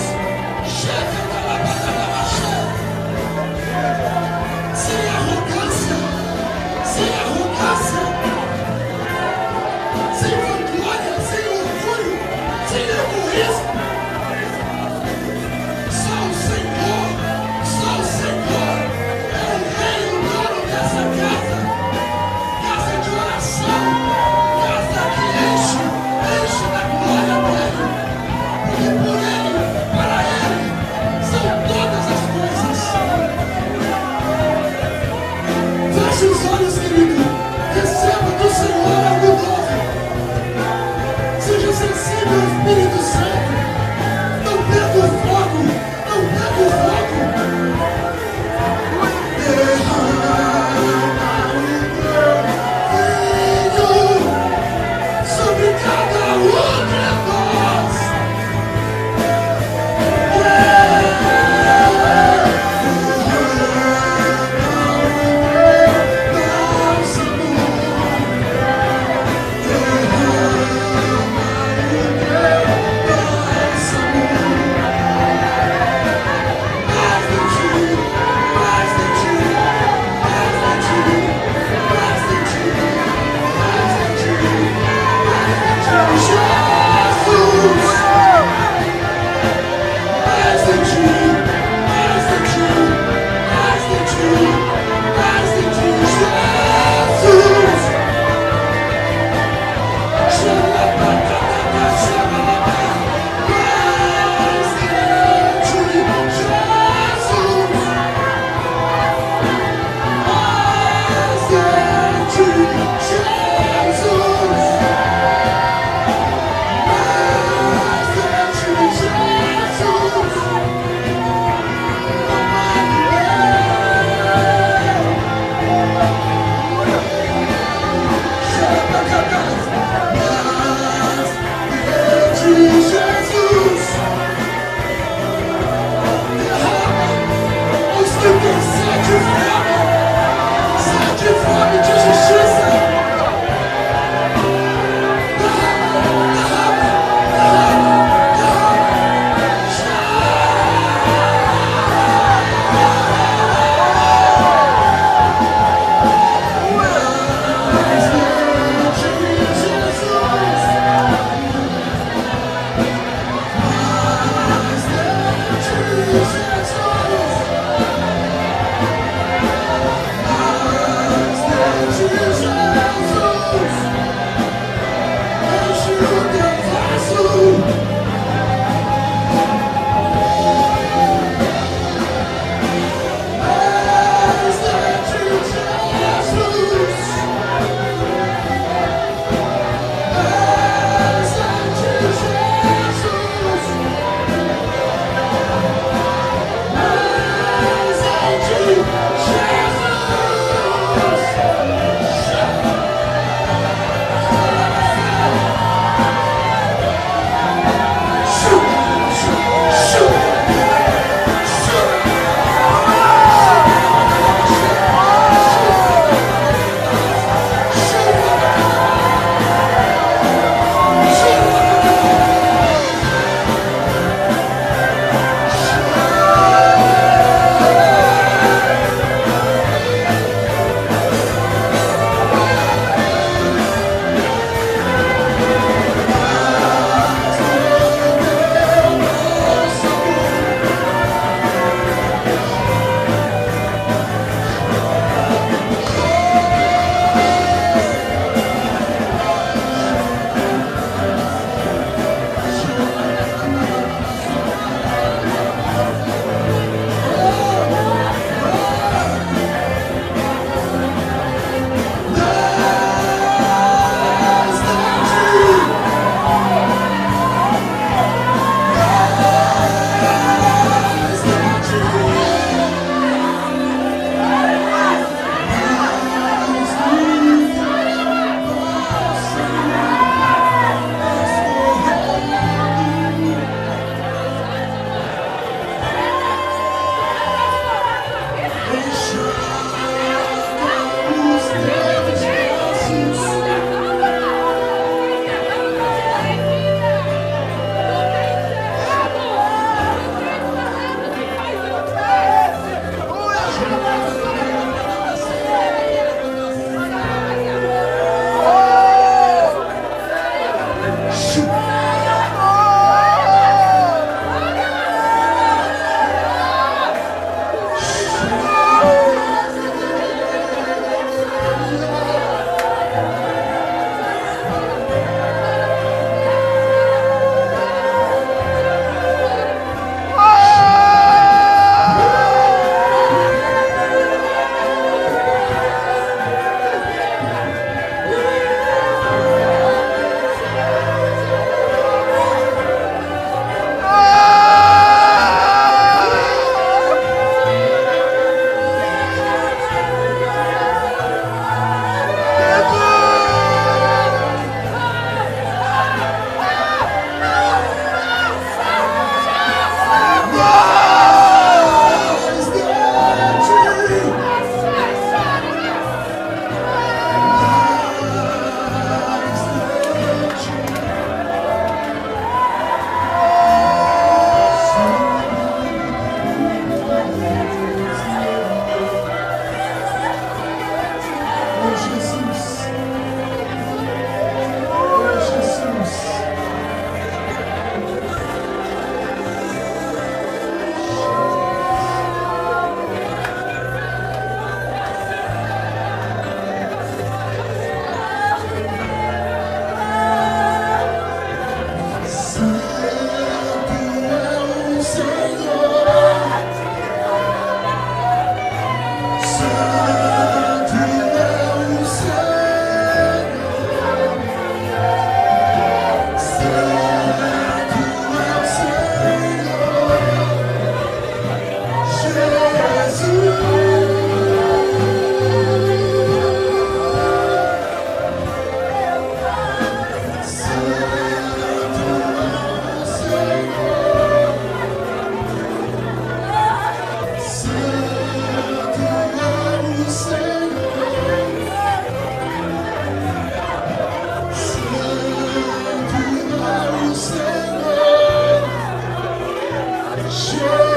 Senhor.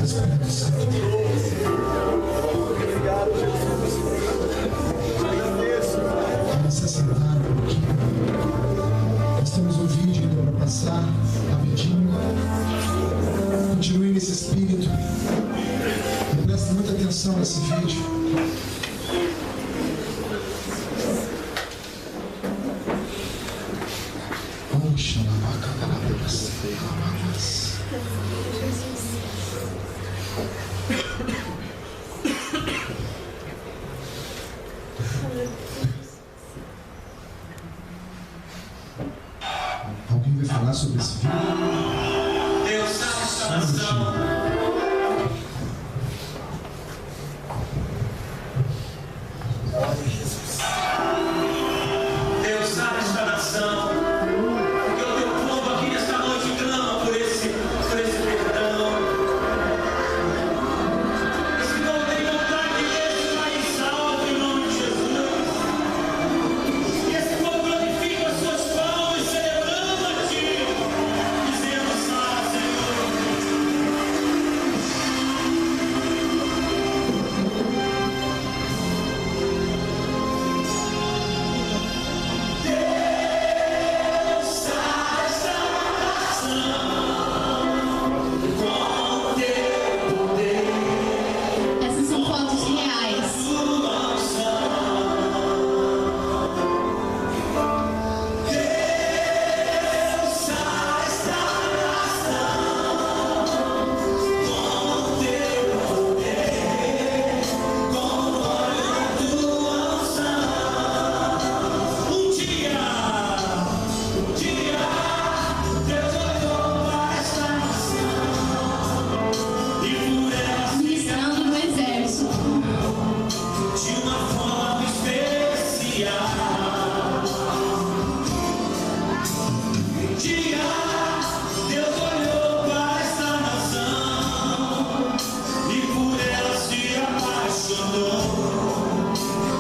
Espírito Santo. Vamos se sentar um pouquinho. Nós temos um vídeo ainda para passar, rapidinho. Continue nesse espírito. E preste muita atenção nesse vídeo. Puxa, alguém vai falar sobre esse vídeo? Deus sabe esta nação. Deus sabe esta nação. Porque o teu povo aqui nesta noite clama por esse perdão. Esse povo tem vontade de ver esse país salvo em nome de Jesus. E esse povo glorifica as suas palmas, celebrando a Ti, dizendo: salve, Senhor. Essas são fotos reais. Ministrando no exército. De uma forma especial. Um dia Deus olhou para esta nação e por ela se apaixonou.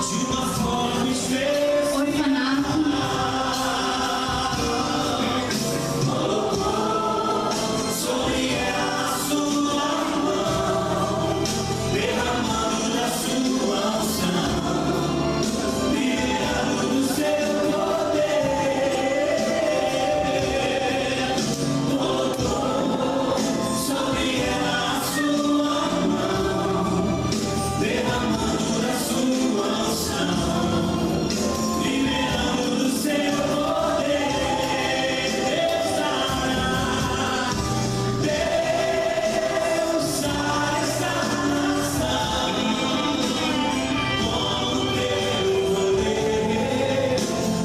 De uma forma especial. Orfanato. Sobre ela a sua mão, derramando da sua unção, liberando do seu poder. Colocou sobre ela a sua mão, derramando da sua unção, liberando do seu poder. Deus dará. Deus sai esta nação com o teu poder,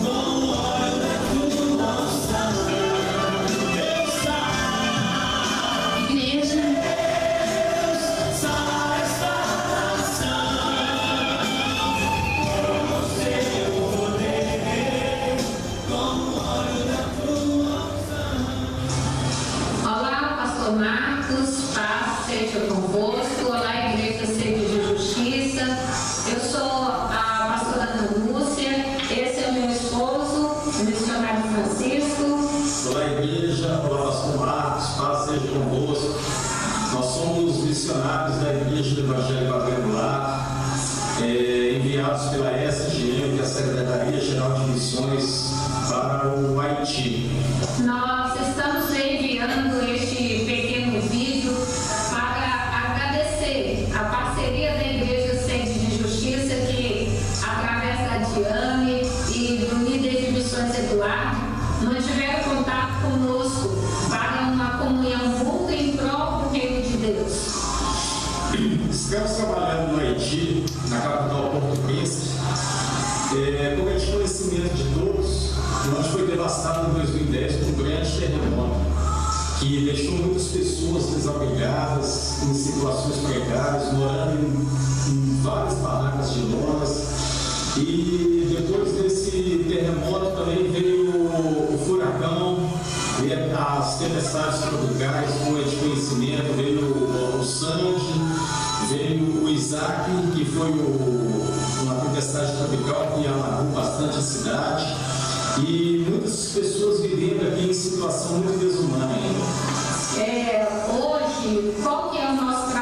com o óleo da tua unção. Deus sai, Igreja. Deus sai esta nação com o seu poder, com o óleo da tua unção. Olá, Pastor Marcos, paz seja convosco. Olá, Igreja Sede de Justiça. Eu sou a pastora Ana Lúcia, esse é o meu esposo, o missionário Francisco. Olá, igreja. Olá, pastor Marcos. Paz seja convosco. Nós somos missionários da Igreja do Evangelho Quadrangular, enviados pela SGM, que é a Secretaria Geral de Missões, para o Haiti. Nós estamos enviando este pequeno vídeo para agradecer a parceria da Igreja Sede de Justiça, que, através da Diane e do líder de missões Eduardo, mantiveram contato conosco para uma comunhão mútua em prol do reino de Deus. Estamos trabalhando no Haiti, na capital Port-au-Prince. Como é de conhecimento de todos, onde foi devastado em 2010 por um grande terremoto, que deixou muitas pessoas desabrigadas, em situações precárias, morando em várias barracas de lonas. E depois desse terremoto também veio o furacão, veio as tempestades tropicais, como é de conhecimento, veio o Sandy, veio o Isaac, que foi uma tempestade tropical que alagou bastante a cidade, e muitas pessoas vivendo aqui em situação muito desumana ainda. Hoje, qual que é o nosso trabalho?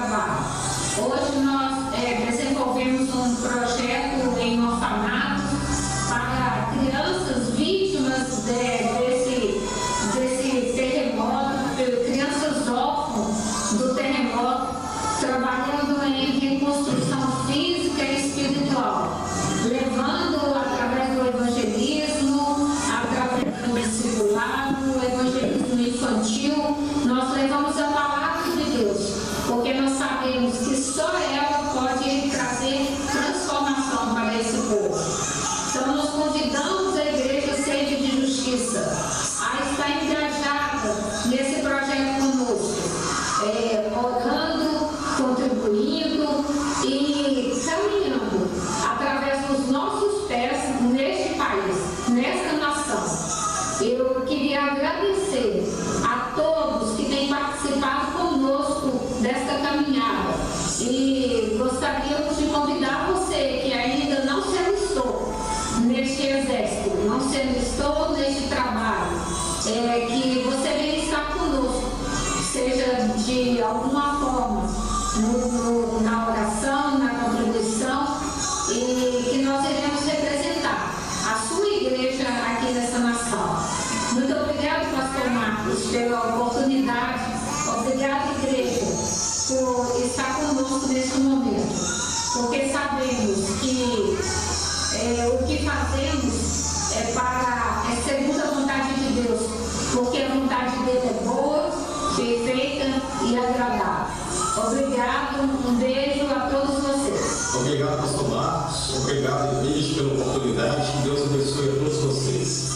sabemos que só ela pode trazer transformação para esse povo. Então, nós convidamos a Igreja Sede de Justiça a estar engajada nesse projeto conosco, orando, contribuindo e caminhando através dos nossos pés neste país, nesta nação. Eu queria agradecer a todos que têm participado conosco desta caminhada e gostaríamos de convidar você que ainda não se alistou neste exército, não se alistou neste trabalho, que você venha estar conosco, seja de alguma forma na oração, na contribuição, e que nós iremos representar a sua igreja aqui nessa nação. Muito obrigado, pastor Marcos, pela oportunidade. Obrigado, igreja, por estar conosco neste momento, porque sabemos que o que fazemos é segundo a vontade de Deus, porque a vontade dele é boa, perfeita e agradável. Obrigado, um beijo a todos vocês. Obrigado, pastor Marcos. Obrigado, igreja, pela oportunidade. Que Deus abençoe a todos vocês.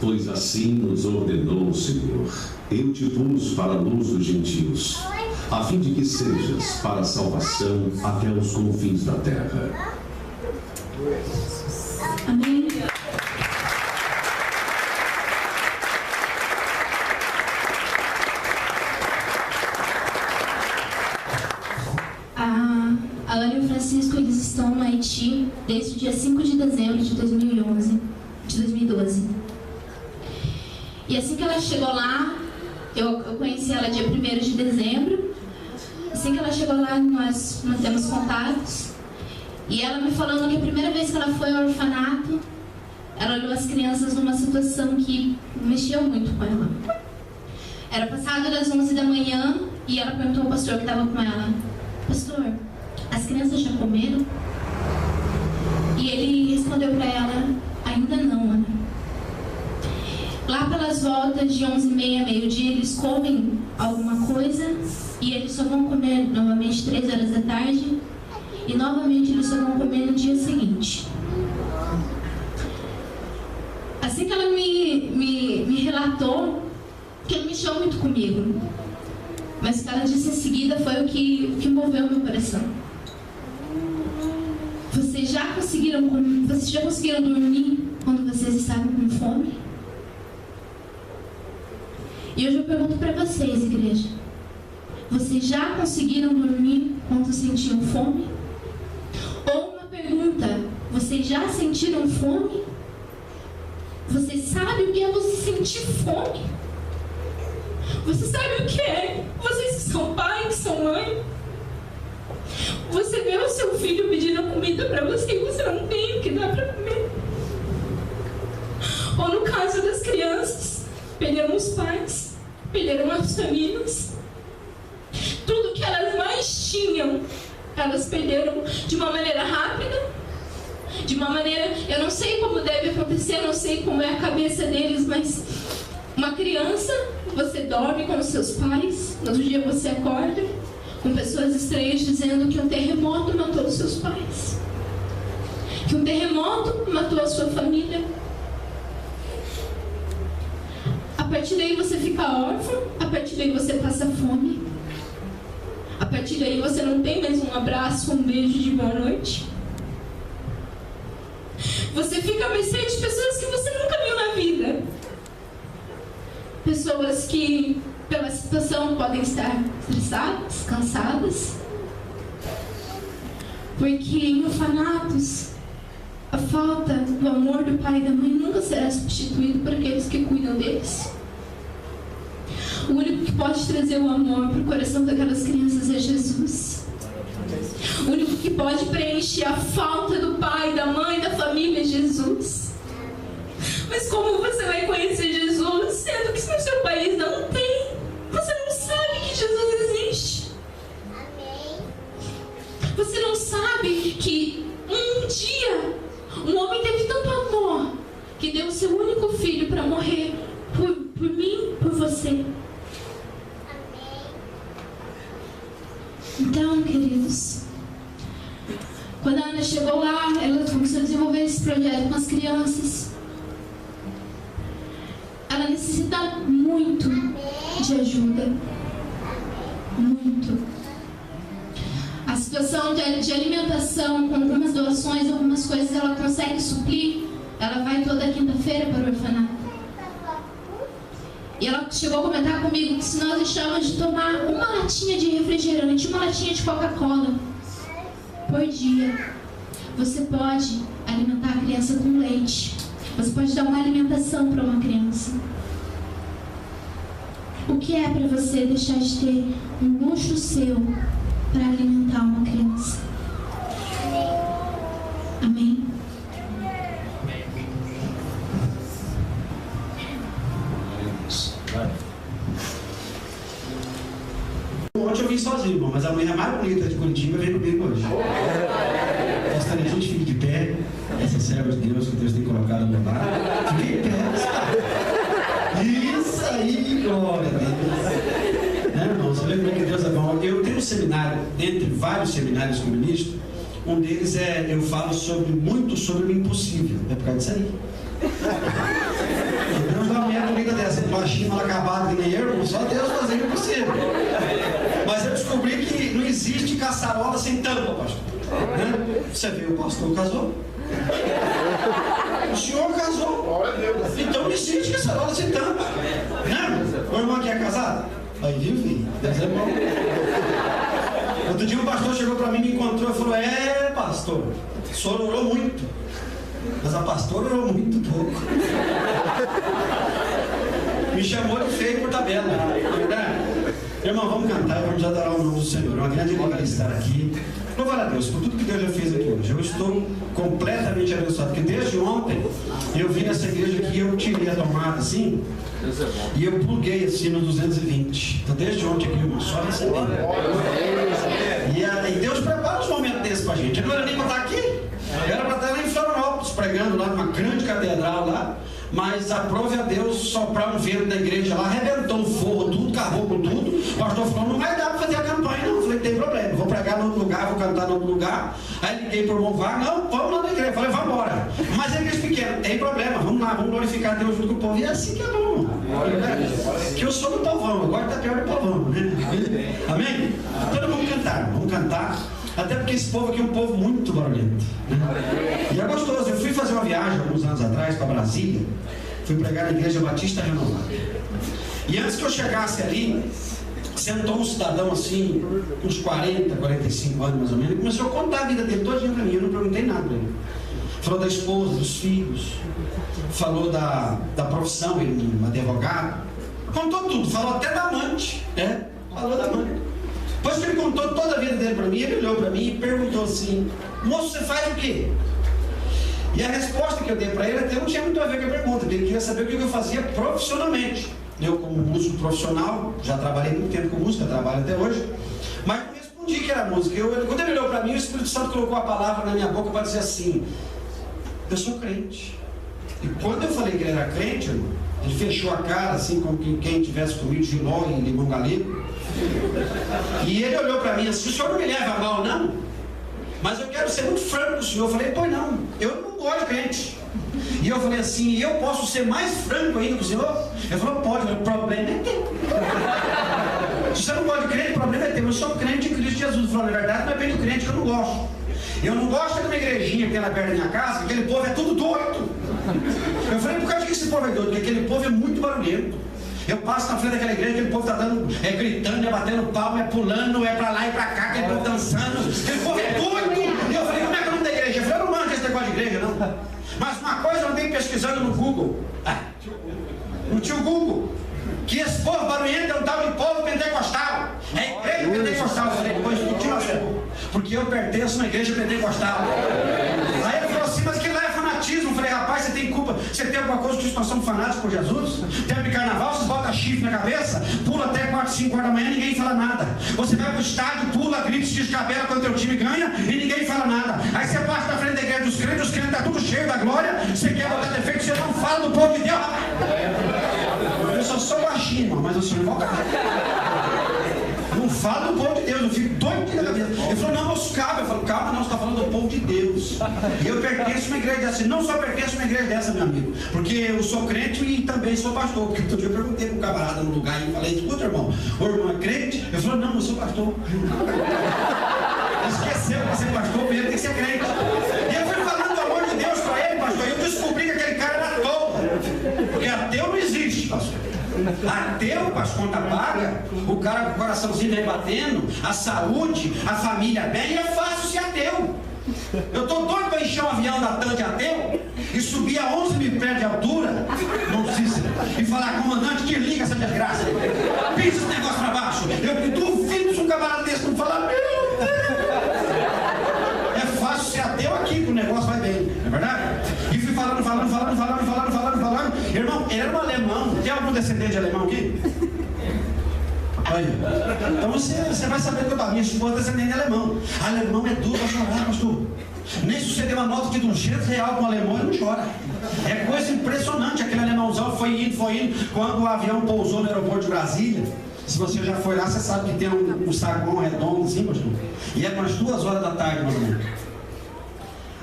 Pois assim nos ordenou o Senhor: eu te pus para a luz dos gentios, a fim de que sejas para a salvação até os confins da terra. Amém. A Ana e o Francisco, eles estão no Haiti desde o dia 5 de dezembro de 2012. E assim que ela chegou lá, eu conheci ela dia 1º de dezembro. Assim que ela chegou lá, nós mantemos contatos. E ela me falando que a primeira vez que ela foi ao orfanato, ela olhou as crianças numa situação que mexeu muito com ela. Era passado das 11 da manhã e ela perguntou ao pastor que estava com ela: pastor, as crianças já comeram? E ele respondeu para ela: ainda não, Ana. Lá pelas voltas de 11h30, meio-dia, eles comem alguma coisa e eles só vão comer novamente 3 horas da tarde e novamente eles só vão comer no dia seguinte. Assim que ela me relatou, que mexeu muito comigo, mas o que ela disse em seguida foi o que moveu meu coração. Vocês já conseguiram dormir quando vocês estavam com fome? E hoje eu pergunto para vocês, igreja: vocês já conseguiram dormir quando sentiam fome? Ou uma pergunta: vocês já sentiram fome? Você sabe o que é você sentir fome? Você sabe o que é? Vocês que são pai, que são mãe, você vê o seu filho pedindo comida para você e você não tem o que dar para comer. Ou no caso das crianças, perderam os pais, perderam as famílias, tudo que elas mais tinham, elas perderam de uma maneira rápida, de uma maneira, eu não sei como deve acontecer, não sei como é a cabeça deles, mas uma criança, você dorme com os seus pais, no outro dia você acorda com pessoas estranhas dizendo que um terremoto matou os seus pais, que um terremoto matou a sua família. A partir daí você fica órfão, a partir daí você passa fome, a partir daí você não tem mais um abraço, um beijo de boa noite. Você fica à mercê de pessoas que você nunca viu na vida. Pessoas que, pela situação, podem estar estressadas, cansadas. Porque em orfanatos, a falta do amor do pai e da mãe nunca será substituído por aqueles que cuidam deles. O único que pode trazer o amor para o coração daquelas crianças é Jesus. O único que pode preencher a falta do pai, da mãe, da família é Jesus. Mas como você vai conhecer Jesus sendo que no seu país não tem? Você não sabe que Jesus existe. Você não sabe que um dia um homem teve tanto amor que deu o seu único filho para morrer por mim, por você. Então, queridos, quando a Ana chegou lá, ela começou a desenvolver esse projeto com as crianças. Ela necessita muito de ajuda. Muito. A situação de alimentação, com algumas doações, algumas coisas ela consegue suprir. Ela vai toda quinta-feira para o orfanato. E ela chegou a comentar comigo que se nós deixarmos de tomar uma latinha de refrigerante, uma latinha de Coca-Cola por dia, você pode alimentar a criança com leite. Você pode dar uma alimentação para uma criança. O que é para você deixar de ter um luxo seu para alimentar uma criança? Amém? Ontem eu vim sozinho, irmão, mas a mulher mais bonita de Curitiba veio comigo hoje. Gostaria de fique de pé. Essa serva de Deus que Deus tem colocado no meu lado. Fique de pé. Isso aí, glória a Deus. Né, irmão? Você vê como é que Deus é bom. Eu tenho um seminário, dentre vários seminários que eu ministro, um deles eu falo muito sobre o impossível. É por causa disso aí. Deus dá uma mulher bonita dessa, baixinha, mal acabada que nem eu, só Deus fazendo o impossível. Mas eu descobri que não existe caçarola sem tampa, pastor. Né? Você viu, o pastor casou? O senhor casou? Então não existe caçarola sem tampa. Né? O irmão aqui é casado? Aí viu, filho? Deus é bom. Outro dia um pastor chegou para mim, me encontrou e falou: pastor, o senhor orou muito, mas a pastora orou muito pouco. Me chamou de feio por tabela, verdade? Irmão, vamos cantar e vamos adorar o nome do Senhor. É uma grande alegria estar aqui. Louvar a Deus por tudo que Deus já fez aqui hoje. Eu estou completamente abençoado, porque desde ontem eu vim nessa igreja aqui, eu tirei a tomada assim e eu pluguei assim no 220. Então desde ontem aqui, irmão, só recebendo. E Deus prepara os momentos desses pra gente. Eu não era nem para estar aqui, era para estar lá em Florianópolis, pregando lá numa grande catedral lá. Mas aprove a Deus soprar um vento da igreja lá, arrebentou o forro, tudo, acabou com tudo. O pastor falou: não vai dar para fazer a campanha, não. Eu falei: tem problema, vou pregar em outro lugar, vou cantar em outro lugar. Aí liguei para o irmão Wagner: não, vamos lá na igreja. Eu falei: vamos embora. Mas a igreja pequena, tem problema, vamos lá, vamos glorificar a Deus junto com o povo. E é assim que é bom. Que eu sou do povão, agora está pior do povão, né? Amém? Então vamos cantar. Até porque esse povo aqui é um povo muito barulhento, né? E é gostoso. Eu fui fazer uma viagem alguns anos atrás para Brasília. Fui pregar na Igreja Batista Renovada. E antes que eu chegasse ali, sentou um cidadão assim, uns 40, 45 anos mais ou menos, e começou a contar a vida dele todinha para mim. Eu não perguntei nada para ele. Falou da esposa, dos filhos, falou da profissão, ele é um advogado. Contou tudo, falou até da amante, né? Falou da amante. Depois que ele contou toda a vida dele para mim, ele olhou para mim e perguntou assim: moço, você faz o quê? E a resposta que eu dei para ele até não tinha muito a ver com a pergunta. Ele queria saber o que eu fazia profissionalmente. Eu, como músico profissional, já trabalhei muito tempo com música, trabalho até hoje, mas não respondi que era música. Quando ele olhou para mim, o Espírito Santo colocou a palavra na minha boca para dizer assim: eu sou crente. E quando eu falei que ele era crente, ele fechou a cara assim, como quem tivesse comido giló e limão galego. E ele olhou para mim assim: o senhor não me leva a mal, não? Mas eu quero ser muito franco com o senhor. Eu falei: pois não, eu não gosto de crente. E eu falei assim: eu posso ser mais franco ainda com o senhor? Ele falou: pode. O problema é teu. Se você não gosta de crente, o problema é teu. Eu sou crente em Cristo Jesus. Ele falou: na verdade não é bem do crente que eu não gosto. Eu não gosto de uma igrejinha que tem lá perto da minha casa, aquele povo é tudo doido. Eu falei: por causa que esse povo é doido? Porque aquele povo é muito barulhento. Eu passo na frente daquela igreja, aquele povo está gritando, batendo palma, pulando, para lá e para cá, aquele povo dançando. Aquele povo é doido. E eu falei: como é que é o nome da igreja? Eu falei: eu não manjo esse negócio de igreja, não. Mas uma coisa eu andei pesquisando no Google. No tio Google. Que esse povo barulhento é um tal de povo pentecostal. É igreja pentecostal. Eu falei: depois continua. Porque eu pertenço a uma igreja pentecostal. Aí ele falou assim: mas que lá é fanatismo. Eu falei: rapaz, você tem culpa? Você tem alguma coisa que nós somos fanáticos por Jesus? Tempo de carnaval, você bota chifre na cabeça, pula até 4, 5 horas da manhã e ninguém fala nada. Você vai pro estádio, pula, grita, se descabela quando teu time ganha e ninguém fala nada. Aí você passa na frente da igreja dos crentes, os crentes estão tudo cheio da glória, você quer botar defeito, você não fala do povo de Deus. Eu só sou baixinho, mas eu sou invocar. Não falo do povo de Deus, eu fico doido Deus. E eu pertenço a uma igreja dessa. Não só pertenço a uma igreja dessa, meu amigo, porque eu sou crente e também sou pastor. Porque outro dia eu perguntei para um camarada no lugar e falei: escuta, irmão, o irmão é crente? Eu falei: não, eu sou pastor. Esqueceu que ser pastor, primeiro tem que ser crente. E eu fui falando do amor de Deus para ele, pastor, e eu descobri que aquele cara era ateu. Porque ateu não existe, pastor. Ateu, com as contas pagas, o cara com o coraçãozinho vem batendo, a saúde, a família bem, e é fácil ser ateu. Eu estou doido para encher um avião da TAM de ateu e subir a 11 mil pés de altura, Dom Cícero, e falar: comandante, desliga essa desgraça, pisa esse negócio para baixo. Eu duvido se um camarada desse não falar: meu Deus. É fácil ser ateu aqui, que o negócio vai bem, não é verdade? E fui falando. Irmão, ele era um alemão. Tem algum descendente de alemão aqui? Olha. Então você vai saber que eu minha esposa é descendente de alemão. Alemão é duro para chorar, pastor. Nem se você der uma nota de R$200 com um alemão, ele não chora. É coisa impressionante. Aquele alemãozão foi indo. Quando o avião pousou no aeroporto de Brasília, se você já foi lá, você sabe que tem um saguão redondo assim, pastor. E é umas 2 horas da tarde, mais ou menos.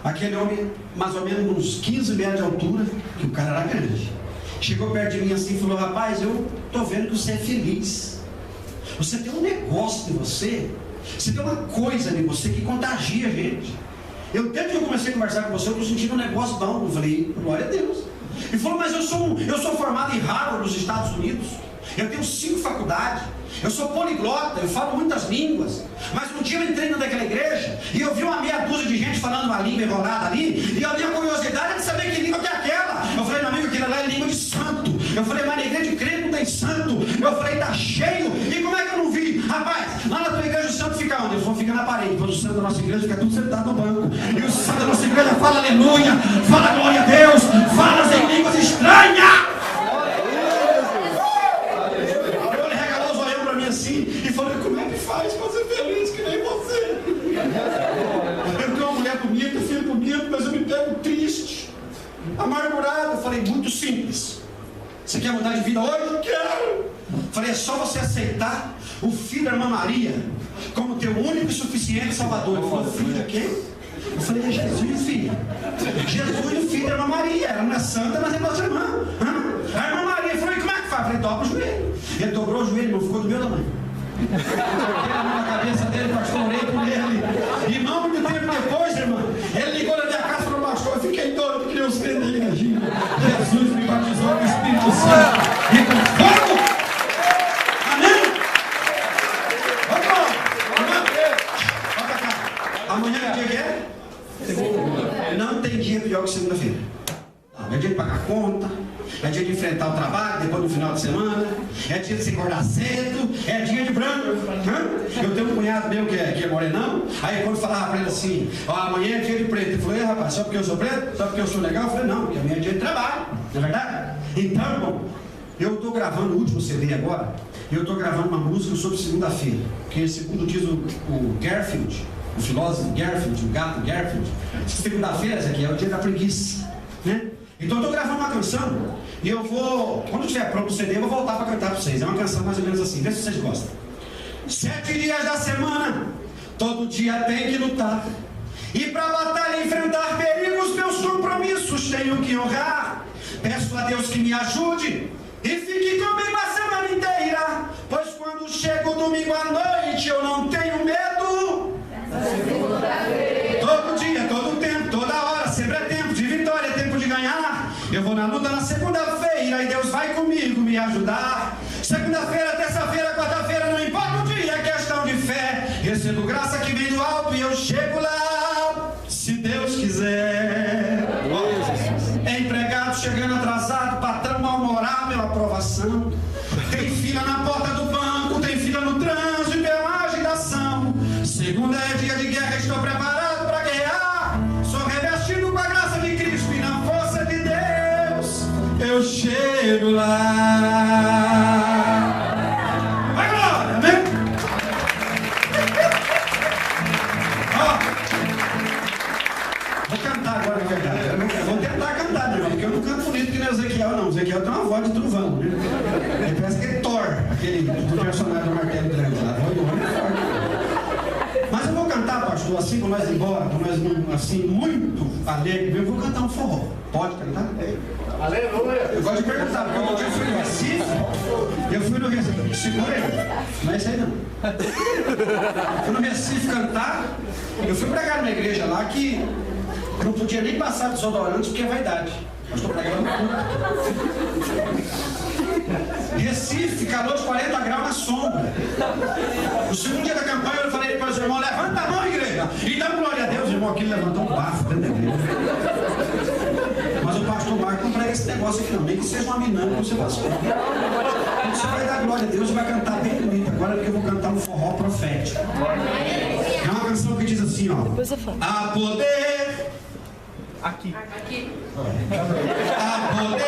Aquele homem, mais ou menos uns 15 metros de altura, que o cara era grande, chegou perto de mim assim e falou: rapaz, eu tô vendo que você é feliz. Você tem um negócio de você tem uma coisa em você que contagia a gente. Desde que eu comecei a conversar com você, eu tô sentindo um negócio bom. Eu falei: glória a Deus. Ele falou: mas eu sou formado em Harvard, nos Estados Unidos. Eu tenho 5 faculdades. Eu sou poliglota, eu falo muitas línguas. Mas um dia eu entrei naquela igreja e eu vi uma meia dúzia de gente falando uma língua enrolada ali, e a minha curiosidade é de saber que língua que é aquela. Eu falei: meu amigo, aquilo lá é língua de santo. Eu falei: mas na igreja de crente não tem santo. Eu falei: tá cheio. E como é que eu não vi? Rapaz, lá na tua igreja o santo fica onde? Ele falou: fica na parede. Pois o santo da nossa igreja fica tudo sentado no banco. E o santo da nossa igreja fala aleluia, fala glória a Deus, fala em línguas estranhas. E falei: como é que faz para ser feliz que nem você? Eu tenho uma mulher bonita, filho bonito, mas eu me pego triste, amargurado. Eu falei: muito simples. Você quer mudar de vida hoje? Quero. Falei: é só você aceitar o filho da irmã Maria como teu único e suficiente salvador. Ele falou: filho de quem? Eu falei: é Jesus, filho. Jesus, o filho da irmã Maria. Ela não é santa, mas é nossa irmã. A irmã Maria falou: e como é que faz? Eu falei: dobra o joelho. Ele dobrou o joelho, não ficou do meu tamanho. Coloquei a mão na cabeça dele, pastor, orei por ele. E não muito tempo depois, irmão, ele ligou na minha casa e falou: pastor, eu fiquei doido, que Deus fez na igrejinha. Jesus me batizou com o Espírito Santo e com fogo. Amém? Vamos lá. Volta cá. Amanhã que dia que é? Não tem dia pior que segunda-feira. É dia de pagar conta, é dia de enfrentar o trabalho depois do final de semana, é dia de se acordar cedo, é dia de branco. Eu tenho um cunhado meu que é morenão. Aí quando falava para ele assim: amanhã é dia de preto, ele falou: ei, rapaz, só porque eu sou preto? Só porque eu sou legal? Eu falei: não, porque amanhã é dia de trabalho, não é verdade? Então, irmão, eu estou gravando o último CD agora. Eu estou gravando uma música sobre segunda-feira, que segundo diz o Garfield, o filósofo Garfield, o gato Garfield, segunda-feira, esse aqui é o dia da preguiça, né? Então eu estou gravando uma canção e eu vou, quando estiver pronto o CD, eu vou voltar para cantar para vocês. É uma canção mais ou menos assim, vê se vocês gostam. 7 dias da semana, todo dia tem que lutar. E para batalha e enfrentar perigos, meus compromissos tenho que honrar. Peço a Deus que me ajude e fique comigo a semana inteira. Pois quando chega o domingo à noite, eu não tenho medo. Todo dia, todo tempo, toda hora, sempre é tempo de vitória, é tempo de ganhar. Eu vou na luta na segunda-feira e Deus vai comigo me ajudar. Segunda-feira, terça-feira, quarta-feira, não importa o dia, é questão de fé. Recebo graça que vem do alto e eu chego lá, se Deus quiser. É empregado chegando atrasado, patrão mal-humorado pela aprovação. Tem fila na porta do banco, tem fila no trânsito pela agitação. Segunda é dia de guerra, estou preparado para guerrear. Sou revestido com a graça de Cristo e na força de Deus eu chego lá. Vai, glória, amém? Vou cantar agora, na verdade. Eu vou tentar cantar, meu irmão, porque eu não canto bonito que nem o Ezequiel, não. O Ezequiel tem uma voz de trovão, né? Ele parece que é Thor, aquele do personagem do Martelo Grande lá. A voz do homem é forte. Mas eu vou cantar, pastor, assim para nós ir embora, para nós não, assim, muito alegre, eu vou cantar um forró. Pode cantar? Aleluia! Eu gosto de perguntar, porque um dia eu fui no Recife, segura aí, não é isso aí não. Fui no Recife cantar, eu fui pregar numa igreja lá que não podia nem passar desodorante porque é vaidade. Eu estou pregando no culto. Recife, calor de 40 graus na sombra. No segundo dia da campanha eu falei para os irmãos, levanta a mão, igreja, e dá glória a Deus. O irmão aqui levantou um bafo dentro da igreja. Mas o pastor Marco não prega esse negócio aqui não, nem que seja uma minância que você vai escutar. Você vai dar glória a Deus e vai cantar bem bonito. Agora porque eu vou cantar um forró profético. É uma canção que diz assim, ó. A poder. Aqui. A poder.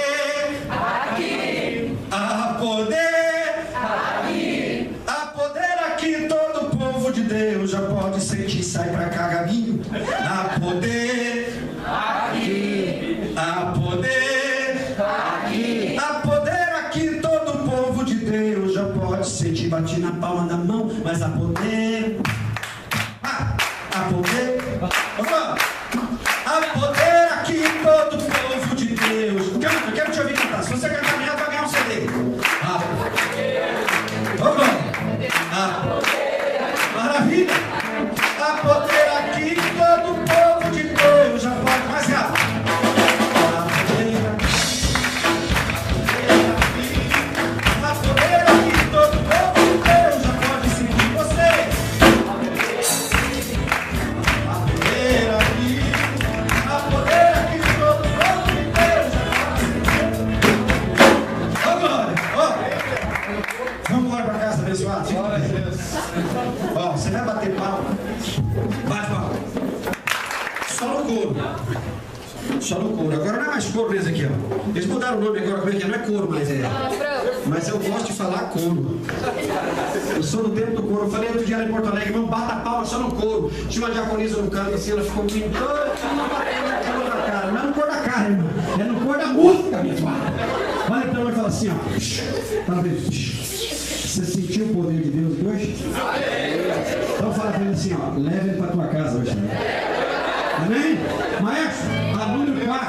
Aqui. A poder. Aqui. A poder aqui, todo o povo de Deus já pode sentir, sai pra cá, Gabinho. A poder. Aqui. A poder. Aqui. A poder aqui, todo o povo de Deus já pode sentir, bati na palma da mão, mas a poder. A poder. A poder aqui, todo o povo de Deus. Eu quero te ouvir cantar. Se você cantar minha, vai ganhar um CD. Maravilha. A poder aqui, todo o povo de Deus já pode. Mais rápido. A poder aqui, todo o povo de Deus já pode sentir você. A poder aqui. A poder aqui, todo o povo de Deus já pode sentir. Ô, glória. Vamos embora para casa, abençoado. Ó, você vai bater palma. Bate palma. Só no couro. Só no couro. Agora não é mais couro mesmo aqui, ó. Eles mudaram o nome agora, como é que é? Não é couro, mas é. Mas eu gosto de falar couro. Eu sou do tempo do couro. Eu falei outro dia lá em Porto Alegre, não bata a palma só no couro. Tinha uma diaconisa no canto assim, ela ficou pintando na cara. Não é no cor da cara, irmão. É no cor da música, minha filha. Olha pra ela e fala assim, ó. Fala pra ele. Você sentiu o poder de Deus aqui hoje? Então fala pra ele assim, ó. Leve ele pra tua casa hoje. Amém? Maestro, a número 4.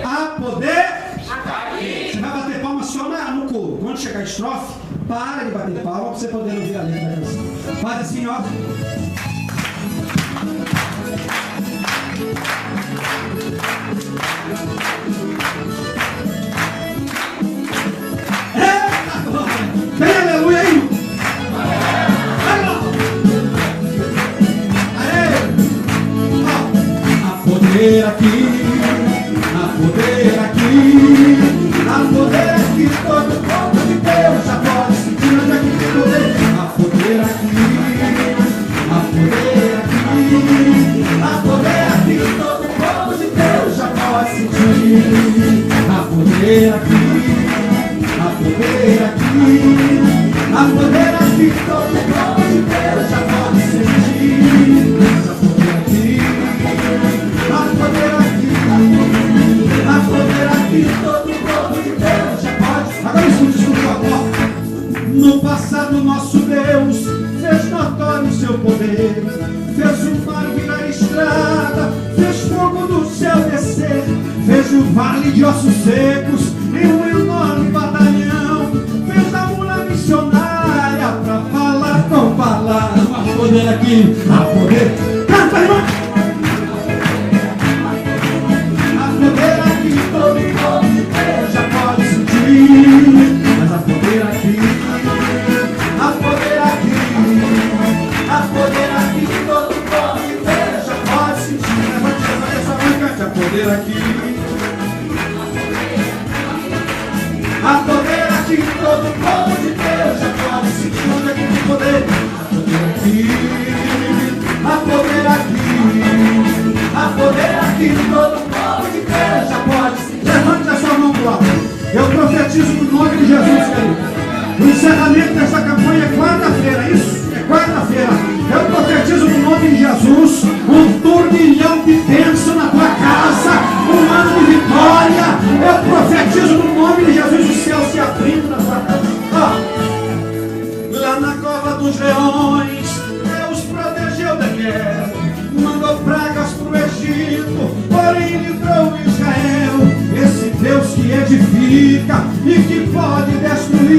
A poder. Você vai bater palma só no coro. Quando chegar a estrofe, para de bater palma pra você poder ouvir a letra da canção. Faz assim, ó. Vem aleluia aí! A poder aqui, a poder aqui, a poder aqui, todo o povo de Deus já pode sentir onde aqui tem poder. A poder aqui, a poder aqui, a poder aqui, todo o povo de Deus já pode sentir. A poder aqui, a poder aqui, a poder aqui, todo o povo de Deus já pode sentir. A poder aqui, a poder aqui, a poder aqui, todo o povo de Deus já pode. Agora escute, ó. No passado nosso Deus fez notório o seu poder, fez o mar virar estrada, fez fogo do céu descer, fez o vale de ossos secos e um enorme batalhão, fez a mula missionária pra falar com palavras. A poder aqui, a poder. Canta, irmão! A poder aqui, todo o povo de Deus já pode sentir. Mas a poder aqui, a poder aqui, a poder aqui, todo o povo de Deus já pode sentir. Levante essa mão e cante. A poder aqui. A poder aqui, todo o povo de Deus já pode sentir onde aqui tem poder. A poder aqui, a poder aqui, todo o povo de Deus já pode sentir. Levante a sua mão pro alto. Eu profetizo no nome de Jesus, querido. O encerramento dessa campanha é quarta-feira, isso? É quarta-feira. Eu profetizo no nome de Jesus um turbilhão de bênção na tua casa, um ano de vitória. Eu profetizo no nome de Jesus o céu se abrindo na tua casa. Lá na cova dos leões, Deus protegeu Daniel.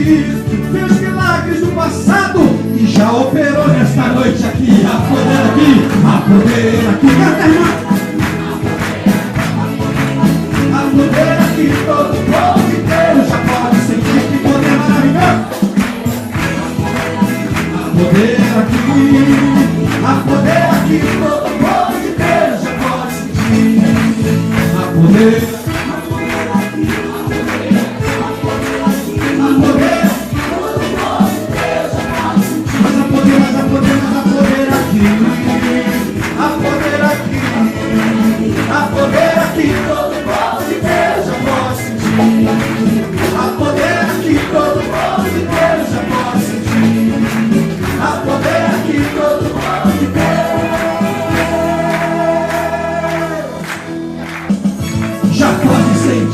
fez milagres no passado e já operou nesta noite aqui. Há poder aqui, há poder aqui. Canta, irmã. Há poder aqui, todo o povo inteiro já pode sentir que poder maravilhoso. Há poder aqui, todo o povo inteiro já pode sentir. Há poder.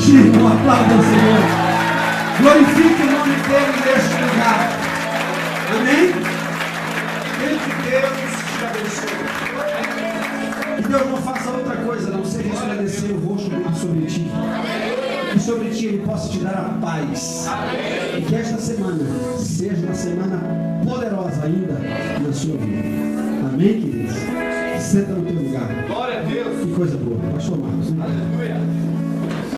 Um aplauso ao Senhor. Glorifique o nome dele neste lugar. Amém? Deus de Deus te abençoe. E Deus não faça outra coisa, não ser resplandecer o rosto dele sobre ti. Que sobre ti ele possa te dar a paz. E que esta semana seja uma semana poderosa ainda na sua vida. Amém, queridos? Senta no teu lugar. Glória a Deus. Que coisa boa. Pastor Marcos. Aleluia.